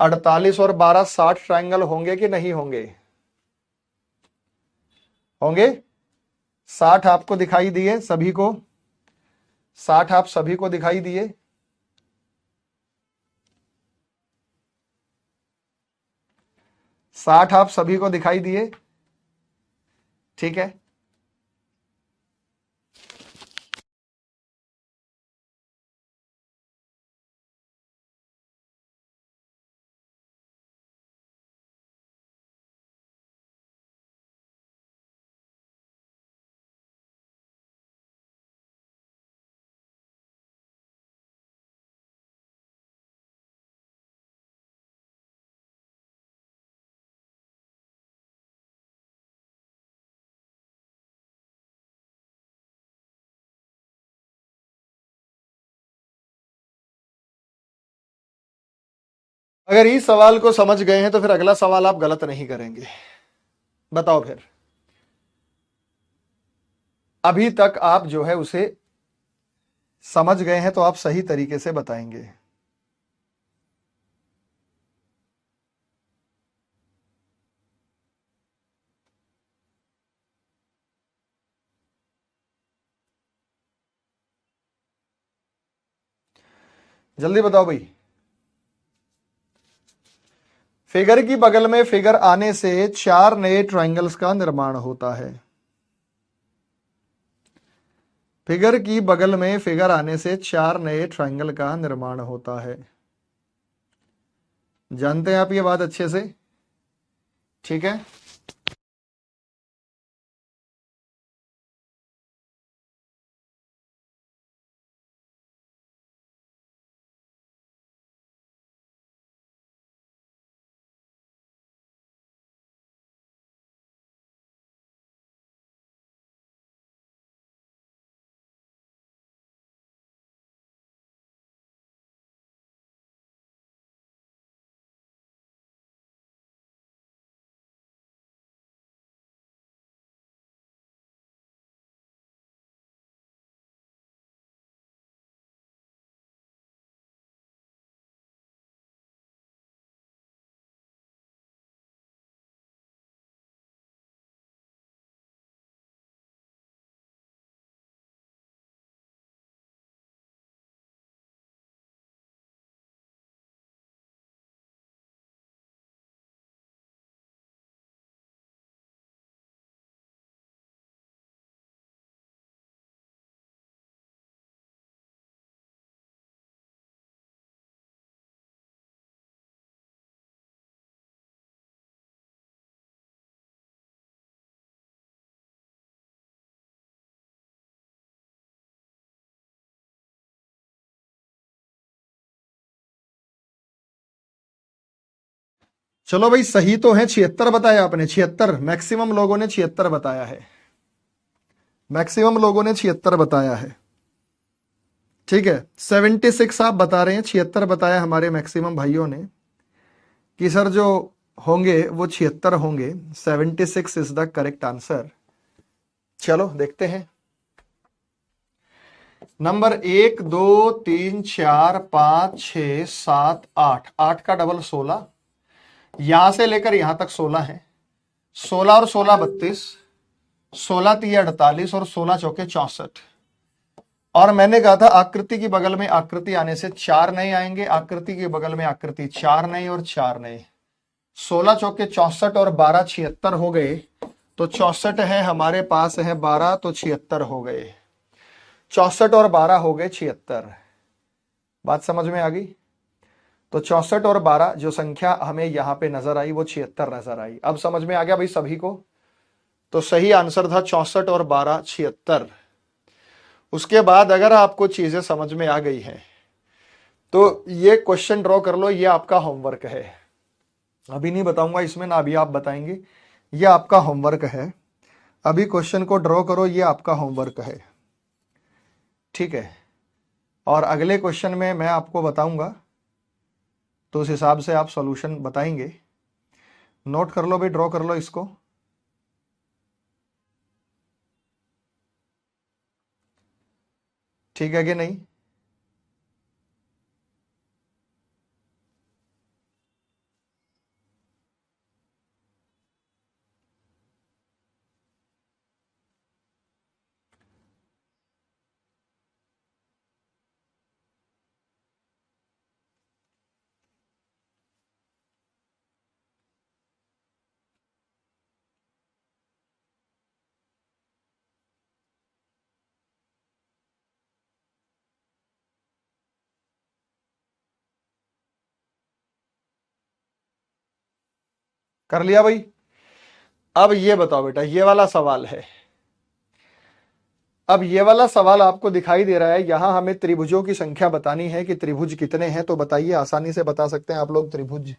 A: 48 और 12 60 ट्रायंगल होंगे कि नहीं होंगे? होंगे। 60 आपको दिखाई दिए सभी को? 60 आप सभी को दिखाई दिए? 60 आप सभी को दिखाई दिए? ठीक है। अगर इस सवाल को समझ गए हैं तो फिर अगला सवाल आप गलत नहीं करेंगे। बताओ फिर, अभी तक आप जो है उसे समझ गए हैं तो आप सही तरीके से बताएंगे। जल्दी बताओ भाई। फिगर की बगल में फिगर आने से 4 नए ट्रायंगल्स का निर्माण होता है। फिगर की बगल में फिगर आने से 4 नए ट्रायंगल का निर्माण होता है। जानते हैं आप ये बात अच्छे से? ठीक है। चलो भाई, सही तो है। 76 बताया आपने, 76। मैक्सिमम लोगों ने 76 बताया है। मैक्सिमम लोगों ने 76 बताया है। ठीक है, 76 आप बता रहे हैं, 76 बताया हमारे मैक्सिमम भाइयों ने कि सर जो होंगे वो 76 होंगे। 76 इज द करेक्ट आंसर। चलो देखते हैं। नंबर 1 2 3 4 5 6 7 8, 8 का डबल 16, यहां से लेकर यहां तक 16 है। 16 और 16 32, 16 तिया 48 और 16 चौके 64। और मैंने कहा था आकृति की बगल में आकृति आने से 4 नए आएंगे, आकृति के बगल में आकृति 4 नए और 4 नए। 16 चौके 64 और 12 76 हो गए। तो 64 है हमारे पास है 12, तो 76 हो गए। 64 और 12 हो गए 76। बात समझ में आ गई? तो 64 और 12 जो संख्या हमें यहां पे नजर आई वो 76 नजर आई। अब समझ में आ गया भाई सभी को? तो सही आंसर था 64 और 12 76। उसके बाद अगर आपको चीजें समझ में आ गई हैं तो ये क्वेश्चन ड्रॉ कर लो, ये आपका होमवर्क है। अभी नहीं बताऊंगा इसमें ना, अभी आप बताएंगे। ये आपका होमवर्क है। अभी क्वेश्चन को ड्रॉ करो, ये आपका होमवर्क है। ठीक है। और अगले क्वेश्चन में मैं आपको बताऊंगा तो उस हिसाब से आप सॉल्यूशन बताएंगे। नोट कर लो भाई, ड्रॉ कर लो इसको। ठीक है कि नहीं? कर लिया भाई? अब ये बताओ बेटा, ये वाला सवाल है। अब ये वाला सवाल आपको दिखाई दे रहा है, यहां हमें त्रिभुजों की संख्या बतानी है कि त्रिभुज कितने हैं। तो बताइए, आसानी से बता सकते हैं आप लोग त्रिभुज?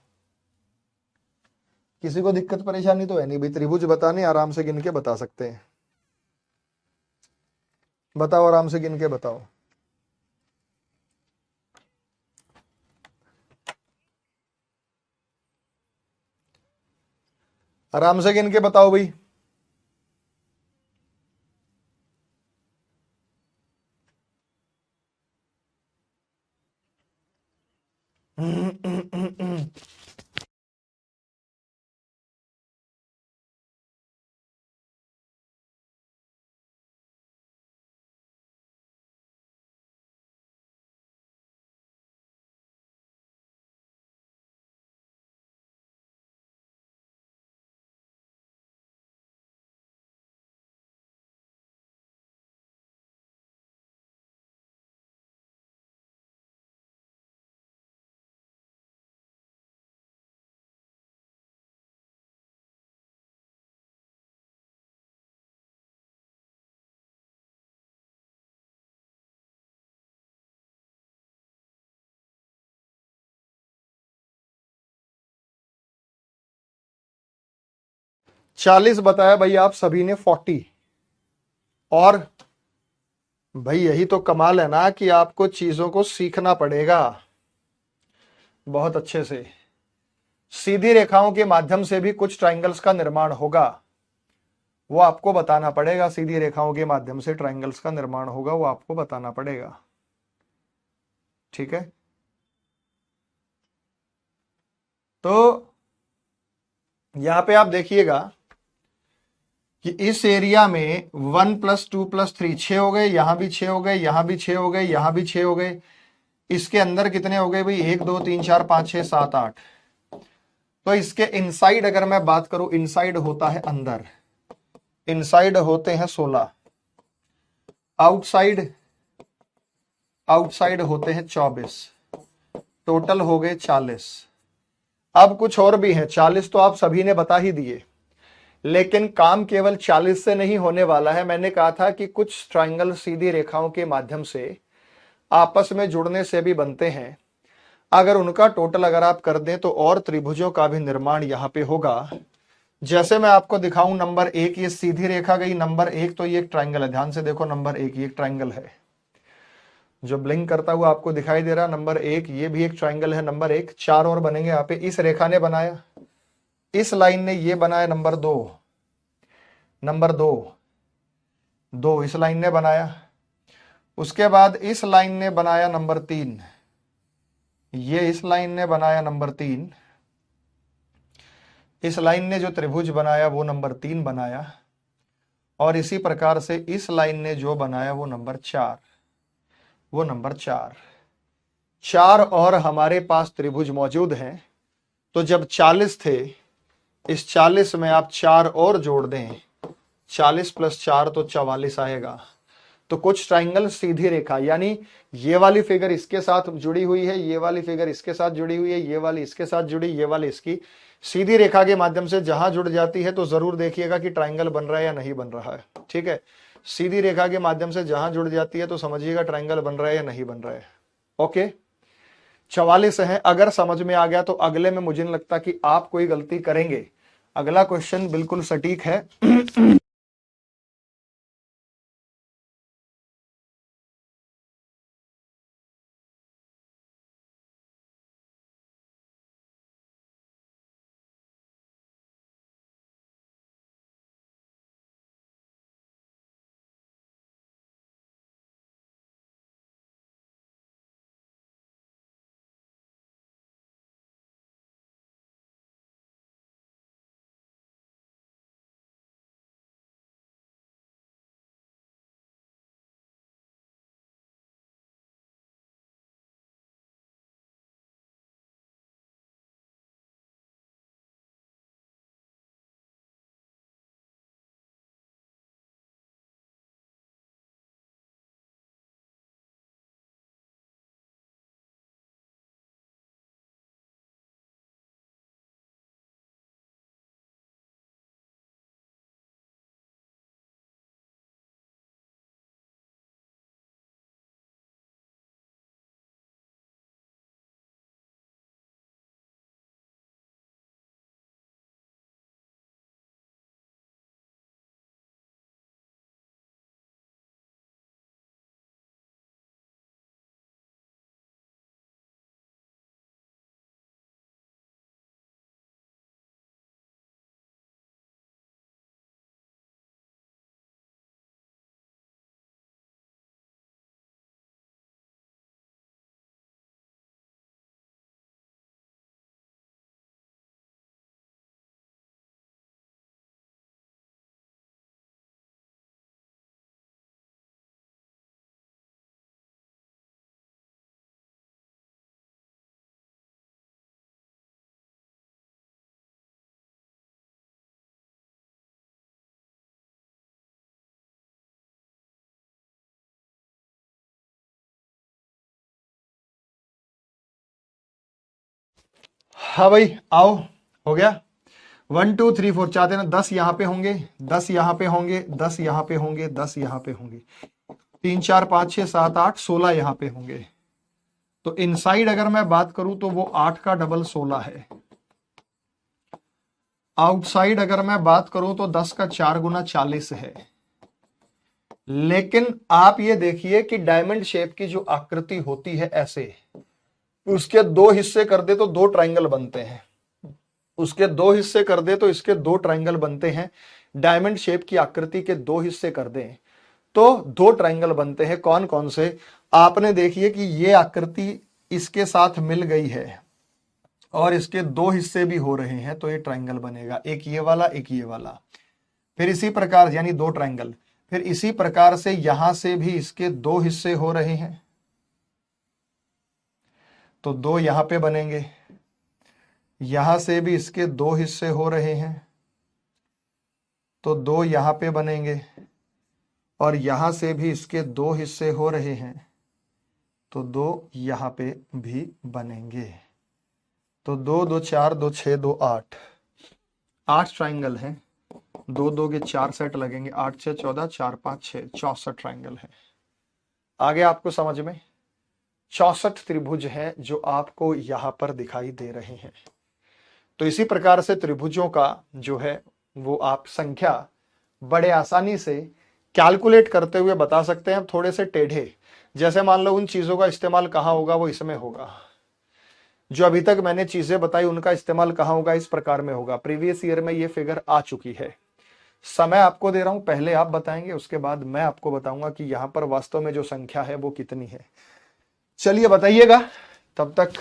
A: किसी को दिक्कत परेशानी तो है नहीं भाई? त्रिभुज बताने आराम से गिन के बता सकते हैं। बताओ, आराम से गिन के बताओ। आराम से गिन के बताओ भाई। चालीस बताया भाई आप सभी ने 40। और भाई यही तो कमाल है ना कि आपको चीजों को सीखना पड़ेगा बहुत अच्छे से। सीधी रेखाओं के माध्यम से भी कुछ ट्रायंगल्स का निर्माण होगा, वो आपको बताना पड़ेगा। सीधी रेखाओं के माध्यम से ट्रायंगल्स का निर्माण होगा, वो आपको बताना पड़ेगा। ठीक है, तो यहां पे आप देखिएगा कि इस एरिया में 1+2+3 6 हो गए, यहां भी 6 हो गए, यहां भी 6 हो गए, यहां भी 6 हो गए। इसके अंदर कितने हो गए भाई? 1 2 3 4 5 6 7 8। तो इसके इनसाइड अगर मैं बात करूं, इनसाइड होता है अंदर, इनसाइड होते हैं 16, आउटसाइड आउटसाइड होते हैं 24, टोटल हो गए 40। अब कुछ और भी है, 40 तो आप सभी ने बता ही दिए, लेकिन काम केवल 40 से नहीं होने वाला है। मैंने कहा था कि कुछ ट्रायंगल सीधी रेखाओं के माध्यम से आपस में जुड़ने से भी बनते हैं। अगर उनका टोटल अगर आप कर दें तो और त्रिभुजों का भी निर्माण यहां पे होगा। जैसे मैं आपको दिखाऊं, नंबर 1 ये सीधी रेखा गई, नंबर 1 तो ये एक ट्रायंगल है, ध्यान से देखो, नंबर 1 ये एक ट्रायंगल है जो ब्लिंक करता हुआ आपको दिखाई दे रहा। नंबर 1 ये भी एक ट्रायंगल है, नंबर 1। 4 और बनेंगे यहाँ पे। इस रेखा ने बनाया, इस लाइन ने ये बनाया, नंबर 2, नंबर 2, 2 इस लाइन ने बनाया। उसके बाद इस लाइन ने बनाया नंबर 3, ये इस लाइन ने बनाया नंबर 3। इस लाइन ने जो त्रिभुज बनाया वो नंबर 3 बनाया। और इसी प्रकार से इस लाइन ने जो बनाया वो नंबर 4, वो नंबर 4। 4 और हमारे पास त्रिभुज मौजूद हैं। तो जब 40 थे, इस 40 में आप 4 और जोड़ दें, 40+4 तो 44 आएगा। तो कुछ ट्रायंगल सीधी रेखा, यानी ये वाली फिगर इसके साथ जुड़ी हुई है, ये वाली फिगर इसके साथ जुड़ी हुई है, ये वाली इसके साथ जुड़ी, ये वाली इसकी, सीधी रेखा के माध्यम से जहां जुड़ जाती है तो जरूर देखिएगा कि ट्रायंगल बन रहा है या नहीं बन रहा है। ठीक है, सीधी रेखा के माध्यम से जहां जुड़ जाती है तो समझिएगा ट्रायंगल बन रहा है या नहीं बन रहा है। ओके, 44 है। अगर समझ में आ गया तो अगले में मुझे नहीं लगता कि आप कोई गलती करेंगे। अगला क्वेश्चन बिल्कुल सटीक है। हाँ भाई आओ, हो गया। 1 2 3 4 चाहते ना 10 यहां पे होंगे, 10 यहां पे होंगे, 10 यहां पे होंगे, 10 यहां पे होंगे, 3 4 5 6 7 8 16 यहां पे होंगे। तो इनसाइड अगर मैं बात करूं तो वो 8 का डबल 16 है। आउटसाइड अगर मैं बात करूं तो 10 का 4 गुना 40 है। लेकिन आप ये देखिए कि डायमंड शेप की जो आकृति होती है ऐसे, उसके दो हिस्से कर दे तो दो ट्रायंगल बनते हैं, उसके दो हिस्से कर दे तो इसके दो ट्रायंगल बनते हैं। डायमंड शेप की आकृति के दो हिस्से कर दें तो दो ट्रायंगल बनते हैं। कौन कौन से? आपने देखिए कि ये आकृति इसके साथ मिल गई है और इसके दो हिस्से भी हो रहे हैं, तो ये ट्रायंगल बनेगा, एक ये वाला एक ये वाला। फिर इसी प्रकार यानी दो ट्रायंगल, फिर इसी प्रकार से यहां से भी इसके दो हिस्से हो रहे हैं, तो दो यहां पे बनेंगे। यहां से भी इसके दो हिस्से हो रहे हैं, तो दो यहां पे बनेंगे। और यहां से भी इसके दो हिस्से हो रहे हैं, तो दो यहां पे भी बनेंगे। तो दो दो चार, दो छह, दो आठ, 8 ट्रायंगल हैं। दो दो के 4 सेट लगेंगे, 8 6 14, 4 5 6, 64 ट्रायंगल है। आगे आपको समझ में? 64 त्रिभुज हैं जो आपको यहां पर दिखाई दे रहे हैं। तो इसी प्रकार से त्रिभुजों का जो है वो आप संख्या बड़े आसानी से कैलकुलेट करते हुए बता सकते हैं। थोड़े से टेढ़े, जैसे मान लो उन चीजों का इस्तेमाल कहां होगा, वो इसमें होगा। जो अभी तक मैंने चीजें बताई उनका इस्तेमाल कहां होगा, इस प्रकार में होगा। प्रीवियस ईयर में ये फिगर आ चुकी है। समय आपको दे रहा हूं, पहले आप बताएंगे, उसके बाद मैं आपको बताऊंगा कि यहां पर वास्तव में जो संख्या है वो कितनी है। चलिए बताइएगा तब तक।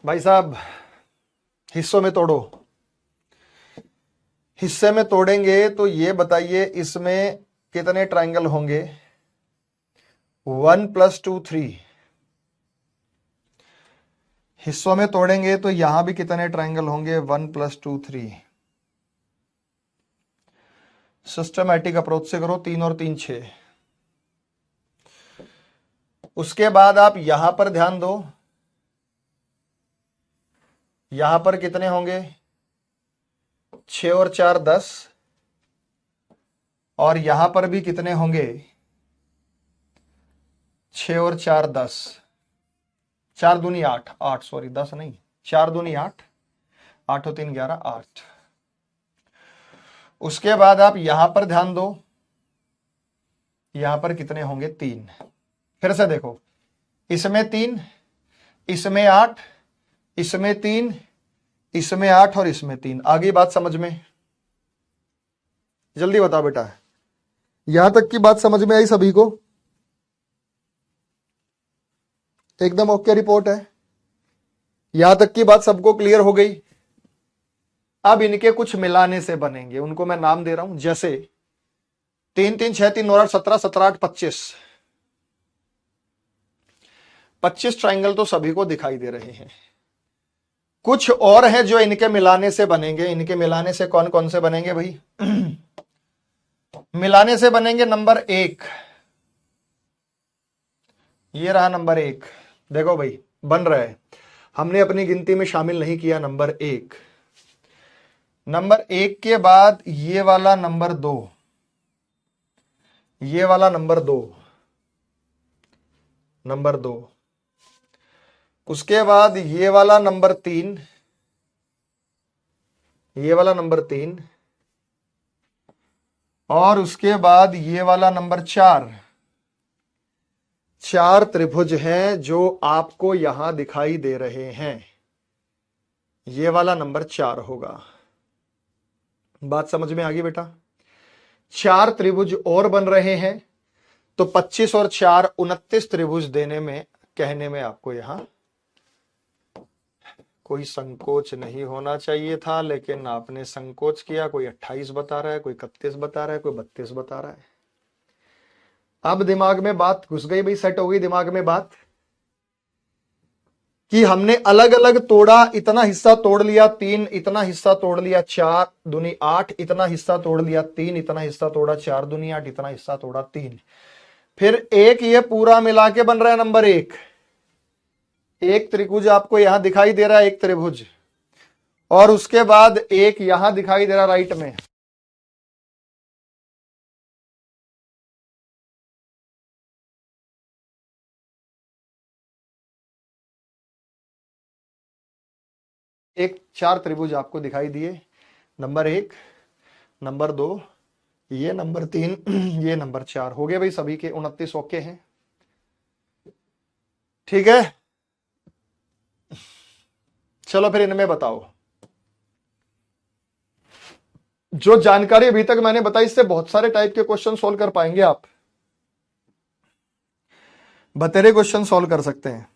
A: भाई साहब हिस्सों में तोड़ो। हिस्से में तोड़ेंगे तो ये बताइए इसमें कितने ट्रायंगल होंगे? 1 + 2 3। हिस्सों में तोड़ेंगे तो यहां भी कितने ट्रायंगल होंगे? 1 + 2 3। सिस्टमैटिक अप्रोच से करो, 3 और 3 6। उसके बाद आप यहां पर ध्यान दो, यहां पर कितने होंगे, 6 और 4 10, और यहां पर भी कितने होंगे, 6 और 4 10, 4 दूनी 8, 8 सॉरी 10 नहीं, 4 दूनी 8, 8 और 3 11 8। उसके बाद आप यहां पर ध्यान दो, यहां पर कितने होंगे, 3। फिर से देखो, इसमें 3, इसमें 8, इसमें 3, इसमें 8 और इसमें 3। आगे बात समझ में, जल्दी बताओ बेटा, यहां तक की बात समझ में आई सभी को? एकदम ओके रिपोर्ट है? यहां तक की बात सबको क्लियर हो गई? अब इनके कुछ मिलाने से बनेंगे, उनको मैं नाम दे रहा हूं, जैसे 3 3 6 3 9 8 17, 17 8 25। 25 ट्राइंगल तो सभी को दिखाई दे रहे हैं। कुछ और है जो इनके मिलाने से बनेंगे। इनके मिलाने से कौन कौन से बनेंगे भाई? मिलाने से बनेंगे नंबर 1, ये रहा नंबर 1। देखो भाई बन रहा है, हमने अपनी गिनती में शामिल नहीं किया नंबर 1। नंबर 1 के बाद ये वाला नंबर 2, ये वाला नंबर 2, नंबर 2। उसके बाद ये वाला नंबर 3, ये वाला नंबर 3, और उसके बाद ये वाला नंबर 4। 4 त्रिभुज हैं जो आपको यहां दिखाई दे रहे हैं। ये वाला नंबर 4 होगा। बात समझ में आ गई बेटा? 4 त्रिभुज और बन रहे हैं, तो 25 और 4 29 त्रिभुज देने में, कहने में आपको यहां कोई संकोच नहीं होना चाहिए था, लेकिन आपने संकोच किया। कोई 28 बता रहा है, कोई 31 बता रहा है, कोई 32 बता रहा है। अब दिमाग में बात घुस गई भाई, सेट हो गई दिमाग में बात कि हमने अलग अलग तोड़ा, इतना हिस्सा तोड़ लिया, 3 इतना हिस्सा तोड़ लिया, 4 दूनी 8 इतना हिस्सा तोड़ लिया, 3 इतना हिस्सा तोड़ा, 4 दूनी 8 इतना हिस्सा तोड़ा, 3। फिर एक ये पूरा मिला के बन रहा है नंबर 1। एक त्रिभुज आपको यहां दिखाई दे रहा है, एक त्रिभुज, और उसके बाद एक यहां दिखाई दे रहा राइट में। एक 4 त्रिभुज आपको दिखाई दिए, नंबर 1, नंबर 2, ये नंबर 3, ये नंबर 4। हो गए भाई सभी के 29 ओके हैं? ठीक है, चलो फिर इनमें बताओ। जो जानकारी अभी तक मैंने बताई, इससे बहुत सारे टाइप के क्वेश्चन सोल्व कर पाएंगे आप। बतेरे क्वेश्चन सोल्व कर सकते हैं।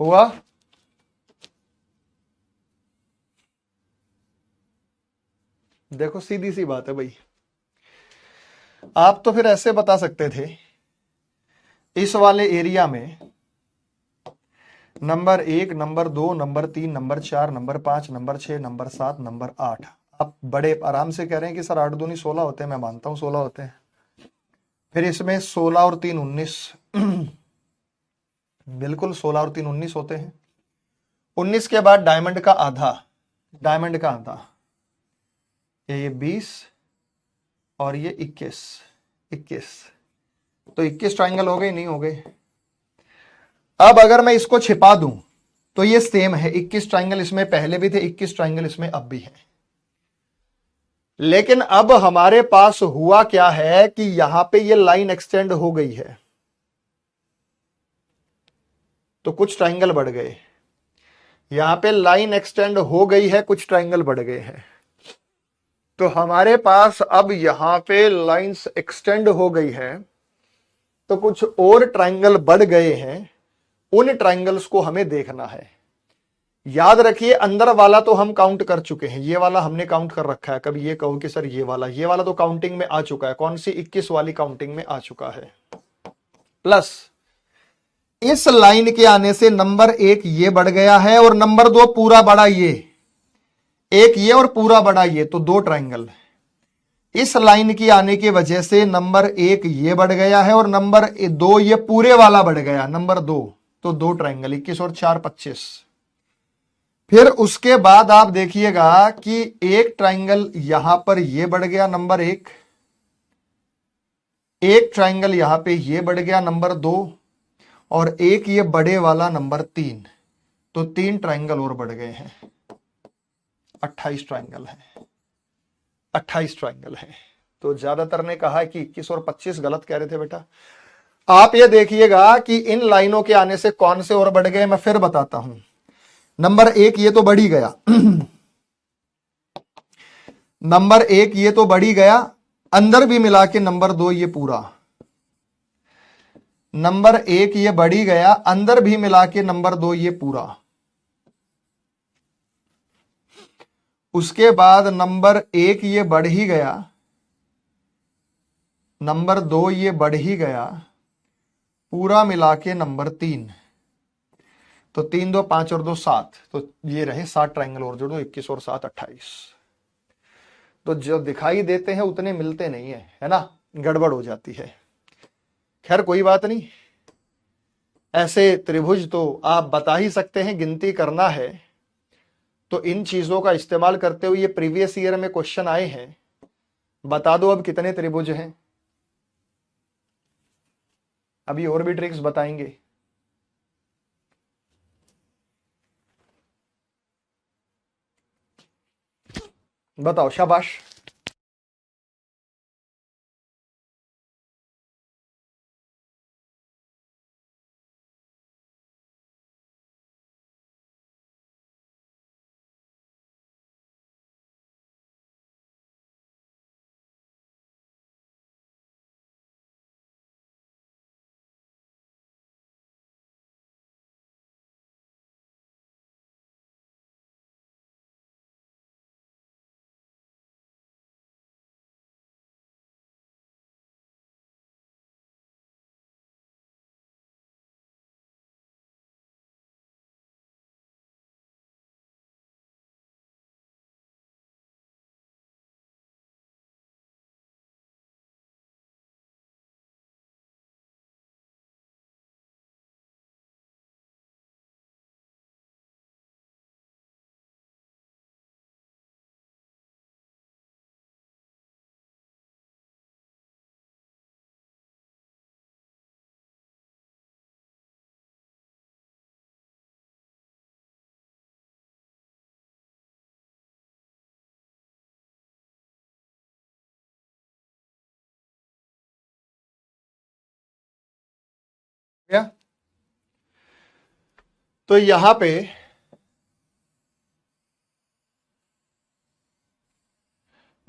A: हुआ? देखो सीधी सी बात है भाई, आप तो फिर ऐसे बता सकते थे इस वाले एरिया में number 1, number 2, number 3, number 4, number 5, number 6, number 7, number 8। आप बड़े आराम से कह रहे हैं कि सर 8 दूनी 16 होते हैं, मैं मानता हूं 16 होते हैं। फिर इसमें 16 और 3 19, बिल्कुल 16 और 3 19 होते हैं। 19 के बाद डायमंड का आधा, डायमंड का आधा, ये 20 और ये 21, 21, तो 21 ट्राइंगल हो गए, नहीं हो गए? अब अगर मैं इसको छिपा दूं तो ये सेम है, 21 ट्राइंगल इसमें पहले भी थे, 21 ट्राइंगल इसमें अब भी है। लेकिन अब हमारे पास हुआ क्या है कि यहां पे ये लाइन एक्सटेंड हो गई है, तो कुछ ट्राइंगल बढ़ गए। यहां पे लाइन एक्सटेंड हो गई है, कुछ ट्राइंगल बढ़ गए हैं। तो हमारे पास अब यहां पे लाइंस एक्सटेंड हो गई है, तो कुछ और ट्राइंगल बढ़ गए हैं। उन ट्राइंगल्स को हमें देखना है। याद रखिए अंदर वाला तो हम काउंट कर चुके हैं, ये वाला हमने काउंट कर रखा है। कभी ये कहो कि सर ये वाला तो काउंटिंग में आ चुका है। कौन सी? 21 वाली काउंटिंग में आ चुका है। प्लस इस लाइन के आने से नंबर 1 ये बढ़ गया है और नंबर 2 पूरा बड़ा ये, एक ये और पूरा बड़ा ये, तो 2 ट्राइंगल। इस लाइन की आने की वजह से नंबर 1 ये बढ़ गया है और नंबर 2 ये पूरे वाला बढ़ गया, नंबर 2, तो 2 ट्राइंगल, 21 और 4 25। फिर उसके बाद आप देखिएगा कि एक ट्राइंगल यहां पर ये बढ़ गया, नंबर 1, एक ट्राइंगल यहां पे ये बढ़ गया, नंबर 2, और एक ये बड़े वाला नंबर 3, तो 3 ट्राइंगल और बढ़ गए हैं। 28 ट्राइंगल है, 28 ट्राइंगल है। तो ज्यादातर ने कहा कि 21 और 25 गलत कह रहे थे बेटा। आप ये देखिएगा कि इन लाइनों के आने से कौन से और बढ़ गए, मैं फिर बताता हूं। नंबर 1 ये तो बढ़ ही गया नंबर 1 ये तो बढ़ ही गया, अंदर भी मिला के नंबर 2 ये पूरा, नंबर 1 ये बढ़ ही गया, अंदर भी मिला के नंबर 2 ये पूरा। उसके बाद नंबर 1 ये बढ़ ही गया, नंबर 2 ये बढ़ ही गया, पूरा मिला के नंबर 3, तो 3 2 5 और 2 7, तो ये रहे 7 ट्राइंगल और जोड़ो, 21 और 7 28। तो जो दिखाई देते हैं उतने मिलते नहीं है ना, गड़बड़ हो जाती है। खैर कोई बात नहीं, ऐसे त्रिभुज तो आप बता ही सकते हैं, गिनती करना है तो इन चीजों का इस्तेमाल करते हुए ये प्रीवियस ईयर में क्वेश्चन आए हैं। बता दो अब कितने त्रिभुज हैं। अभी और भी ट्रिक्स बताएंगे। बताओ, शाबाश। क्या? तो यहां पे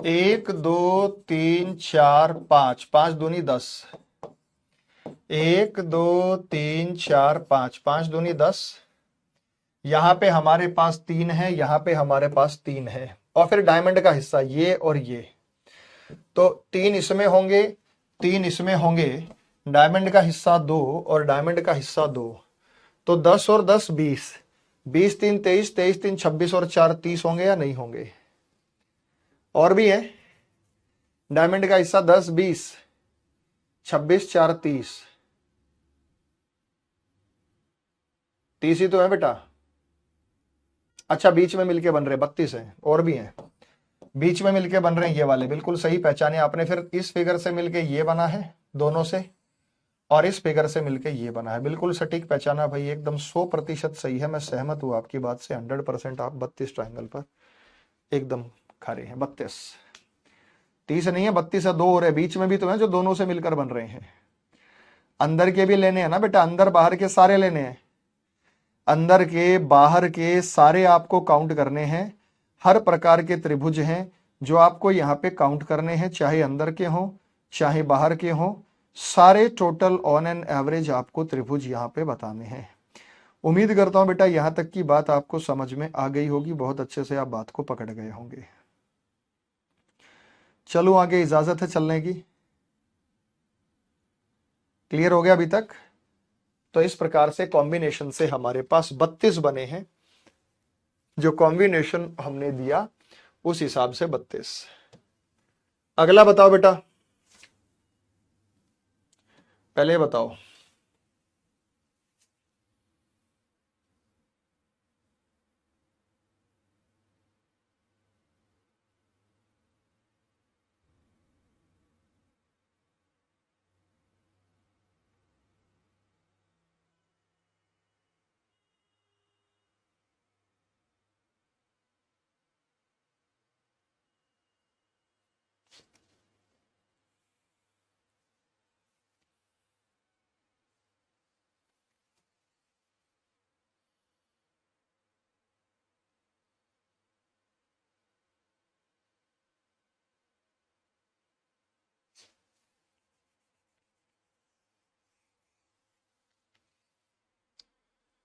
A: 1 2 3 4 5, 5 दूनी 10, 1 2 3 4 5, 5 दूनी 10। यहां पे हमारे पास 3 है, यहां पे हमारे पास 3 है, और फिर डायमंड का हिस्सा ये और ये, तो 3 इसमें होंगे, 3 इसमें होंगे, डायमंड का हिस्सा 2 और डायमंड का हिस्सा 2, तो 10 और 10 20, 20 3 23, 23 3 26 और 4 30 होंगे या नहीं होंगे? और भी है, डायमंड का हिस्सा 10 20, 26 4 30, 30 ही तो है बेटा। अच्छा, बीच में मिलके बन रहे 32 है, और भी हैं बीच में मिलके बन रहे हैं ये वाले, बिल्कुल सही पहचाने आपने। फिर इस फिगर से मिलके ये बना है दोनों से, और इस फिगर से मिलके ये बना है, बिल्कुल सटीक पहचाना भाई, एकदम 100% सही है। मैं सहमत हूं आपकी बात से 100%। आप 32 ट्राइंगल पर एकदम खड़े हैं। 32 30 नहीं है, 32 है, 2 और है बीच में भी तो है जो दोनों से मिलकर बन रहे हैं। अंदर के भी लेने हैं ना बेटा, अंदर बाहर के सारे लेने हैं, अंदर के बाहर के सारे आपको काउंट करने हैं। हर प्रकार के त्रिभुज हैं जो आपको यहाँ पे काउंट करने हैं, चाहे अंदर के हों चाहे बाहर के हों, सारे टोटल ऑन एन एवरेज आपको त्रिभुज यहाँ पे बताने हैं। उम्मीद करता हूं बेटा यहां तक की बात आपको समझ में आ गई होगी, बहुत अच्छे से आप बात को पकड़ गए होंगे। चलो आगे, इजाजत है चलने की? क्लियर हो गया अभी तक? तो इस प्रकार से कॉम्बिनेशन से हमारे पास 32 बने हैं, जो कॉम्बिनेशन हमने दिया उस हिसाब से 32। अगला बताओ बेटा, पहले बताओ।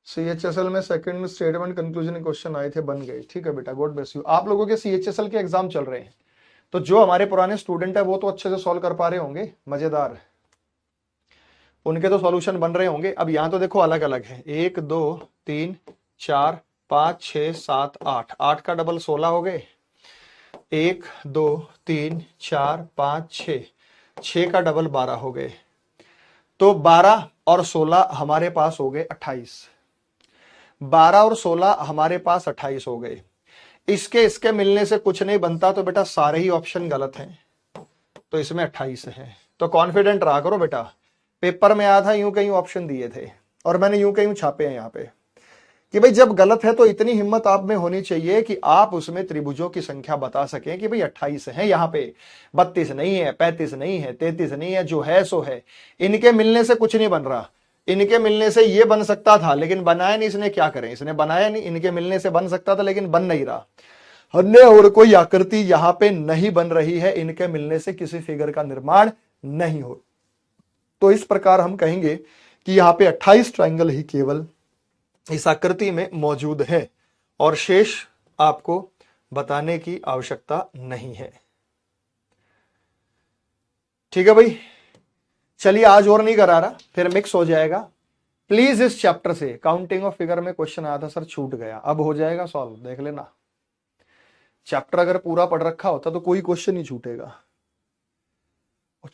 A: सीएचएसएल में सेकंड स्टेटमेंट कंक्लूजन क्वेश्चन आए थे, बन गए। ठीक है बेटा, गॉड ब्लेस यू। आप लोगों के सीएचएसएल के एग्जाम चल रहे हैं, तो जो हमारे पुराने स्टूडेंट है वो तो अच्छे से सॉल्व कर पा रहे होंगे, मजेदार, उनके तो सॉल्यूशन बन रहे होंगे। अब यहां तो देखो अलग अलग है, 1 2 3 4 5 6 7 8, 8 का डबल 16 हो गए, 1 2 3 4 5 6, 6 का डबल 12 हो गए, तो 12 और 16 हमारे पास हो गए 28, 12 और 16 हमारे पास 28 हो गए। इसके इसके मिलने से कुछ नहीं बनता, तो बेटा सारे ही ऑप्शन गलत हैं, तो इसमें 28 है। तो कॉन्फिडेंट रहा करो बेटा, पेपर में आया था यूं कहीं ऑप्शन दिए थे और मैंने यूं कहीं छापे हैं यहाँ पे कि भाई जब गलत है तो इतनी हिम्मत आप में होनी चाहिए कि आप उसमें त्रिभुजों की संख्या बता सकें कि भाई 28 है यहाँ पे, 32 नहीं है, 35 नहीं है, 33 नहीं है, जो है सो है। इनके मिलने से कुछ नहीं बन रहा, इनके मिलने से ये बन सकता था लेकिन बनाया नहीं, इसने क्या करें, इसने बनाया नहीं। इनके मिलने से बन सकता था लेकिन बन नहीं रहा, अन्य और कोई आकृति यहां पे नहीं बन रही है, इनके मिलने से किसी फिगर का निर्माण नहीं हो। तो इस प्रकार हम कहेंगे कि यहां पे 28 ट्रायंगल ही केवल इस आकृति में मौजूद है और शेष आपको बताने की आवश्यकता नहीं है। ठीक है भाई, चलिए आज और नहीं करा रहा, फिर मिक्स हो जाएगा। प्लीज इस चैप्टर से काउंटिंग ऑफ फिगर में क्वेश्चन आया था सर, छूट गया, अब हो जाएगा सॉल्व, देख लेना। चैप्टर अगर पूरा पढ़ रखा होता तो कोई क्वेश्चन नहीं छूटेगा।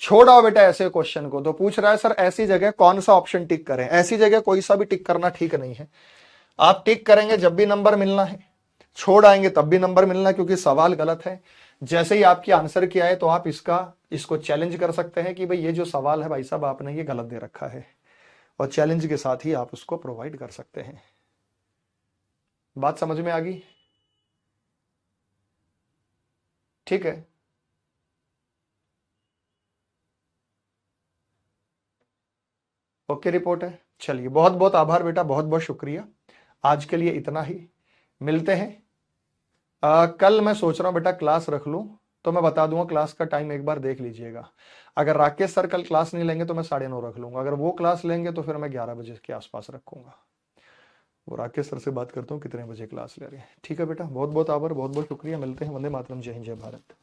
A: छोड़ा बेटा ऐसे क्वेश्चन को, तो पूछ रहा है सर ऐसी जगह कौन सा ऑप्शन टिक करें। ऐसी जगह कोई सा भी टिक करना ठीक नहीं है। आप टिक करेंगे जब भी नंबर मिलना है, छोड़ आएंगे तब भी नंबर मिलना है, क्योंकि सवाल गलत है। जैसे ही आपकी आंसर किया है तो आप इसको चैलेंज कर सकते हैं कि भाई ये जो सवाल है भाई साहब आपने ये गलत दे रखा है, और चैलेंज के साथ ही आप उसको प्रोवाइड कर सकते हैं। बात समझ में आ गई? ठीक है, ओके रिपोर्ट है। चलिए, बहुत बहुत आभार बेटा, बहुत बहुत शुक्रिया। आज के लिए इतना ही, मिलते हैं। कल मैं सोच रहा हूं बेटा क्लास रख लूं, तो मैं बता दूंगा क्लास का टाइम एक बार देख लीजिएगा। अगर राकेश सर कल क्लास नहीं लेंगे तो मैं 9:30 रख लूंगा, अगर वो क्लास लेंगे तो फिर मैं 11 बजे के आसपास रखूंगा। वो राकेश सर से बात करता हूँ कितने बजे क्लास ले रहे हैं। ठीक है बेटा, बहुत बहुत आभार, बहुत बहुत शुक्रिया, मिलते हैं। वंदे मातरम, जय हिंद, जय भारत।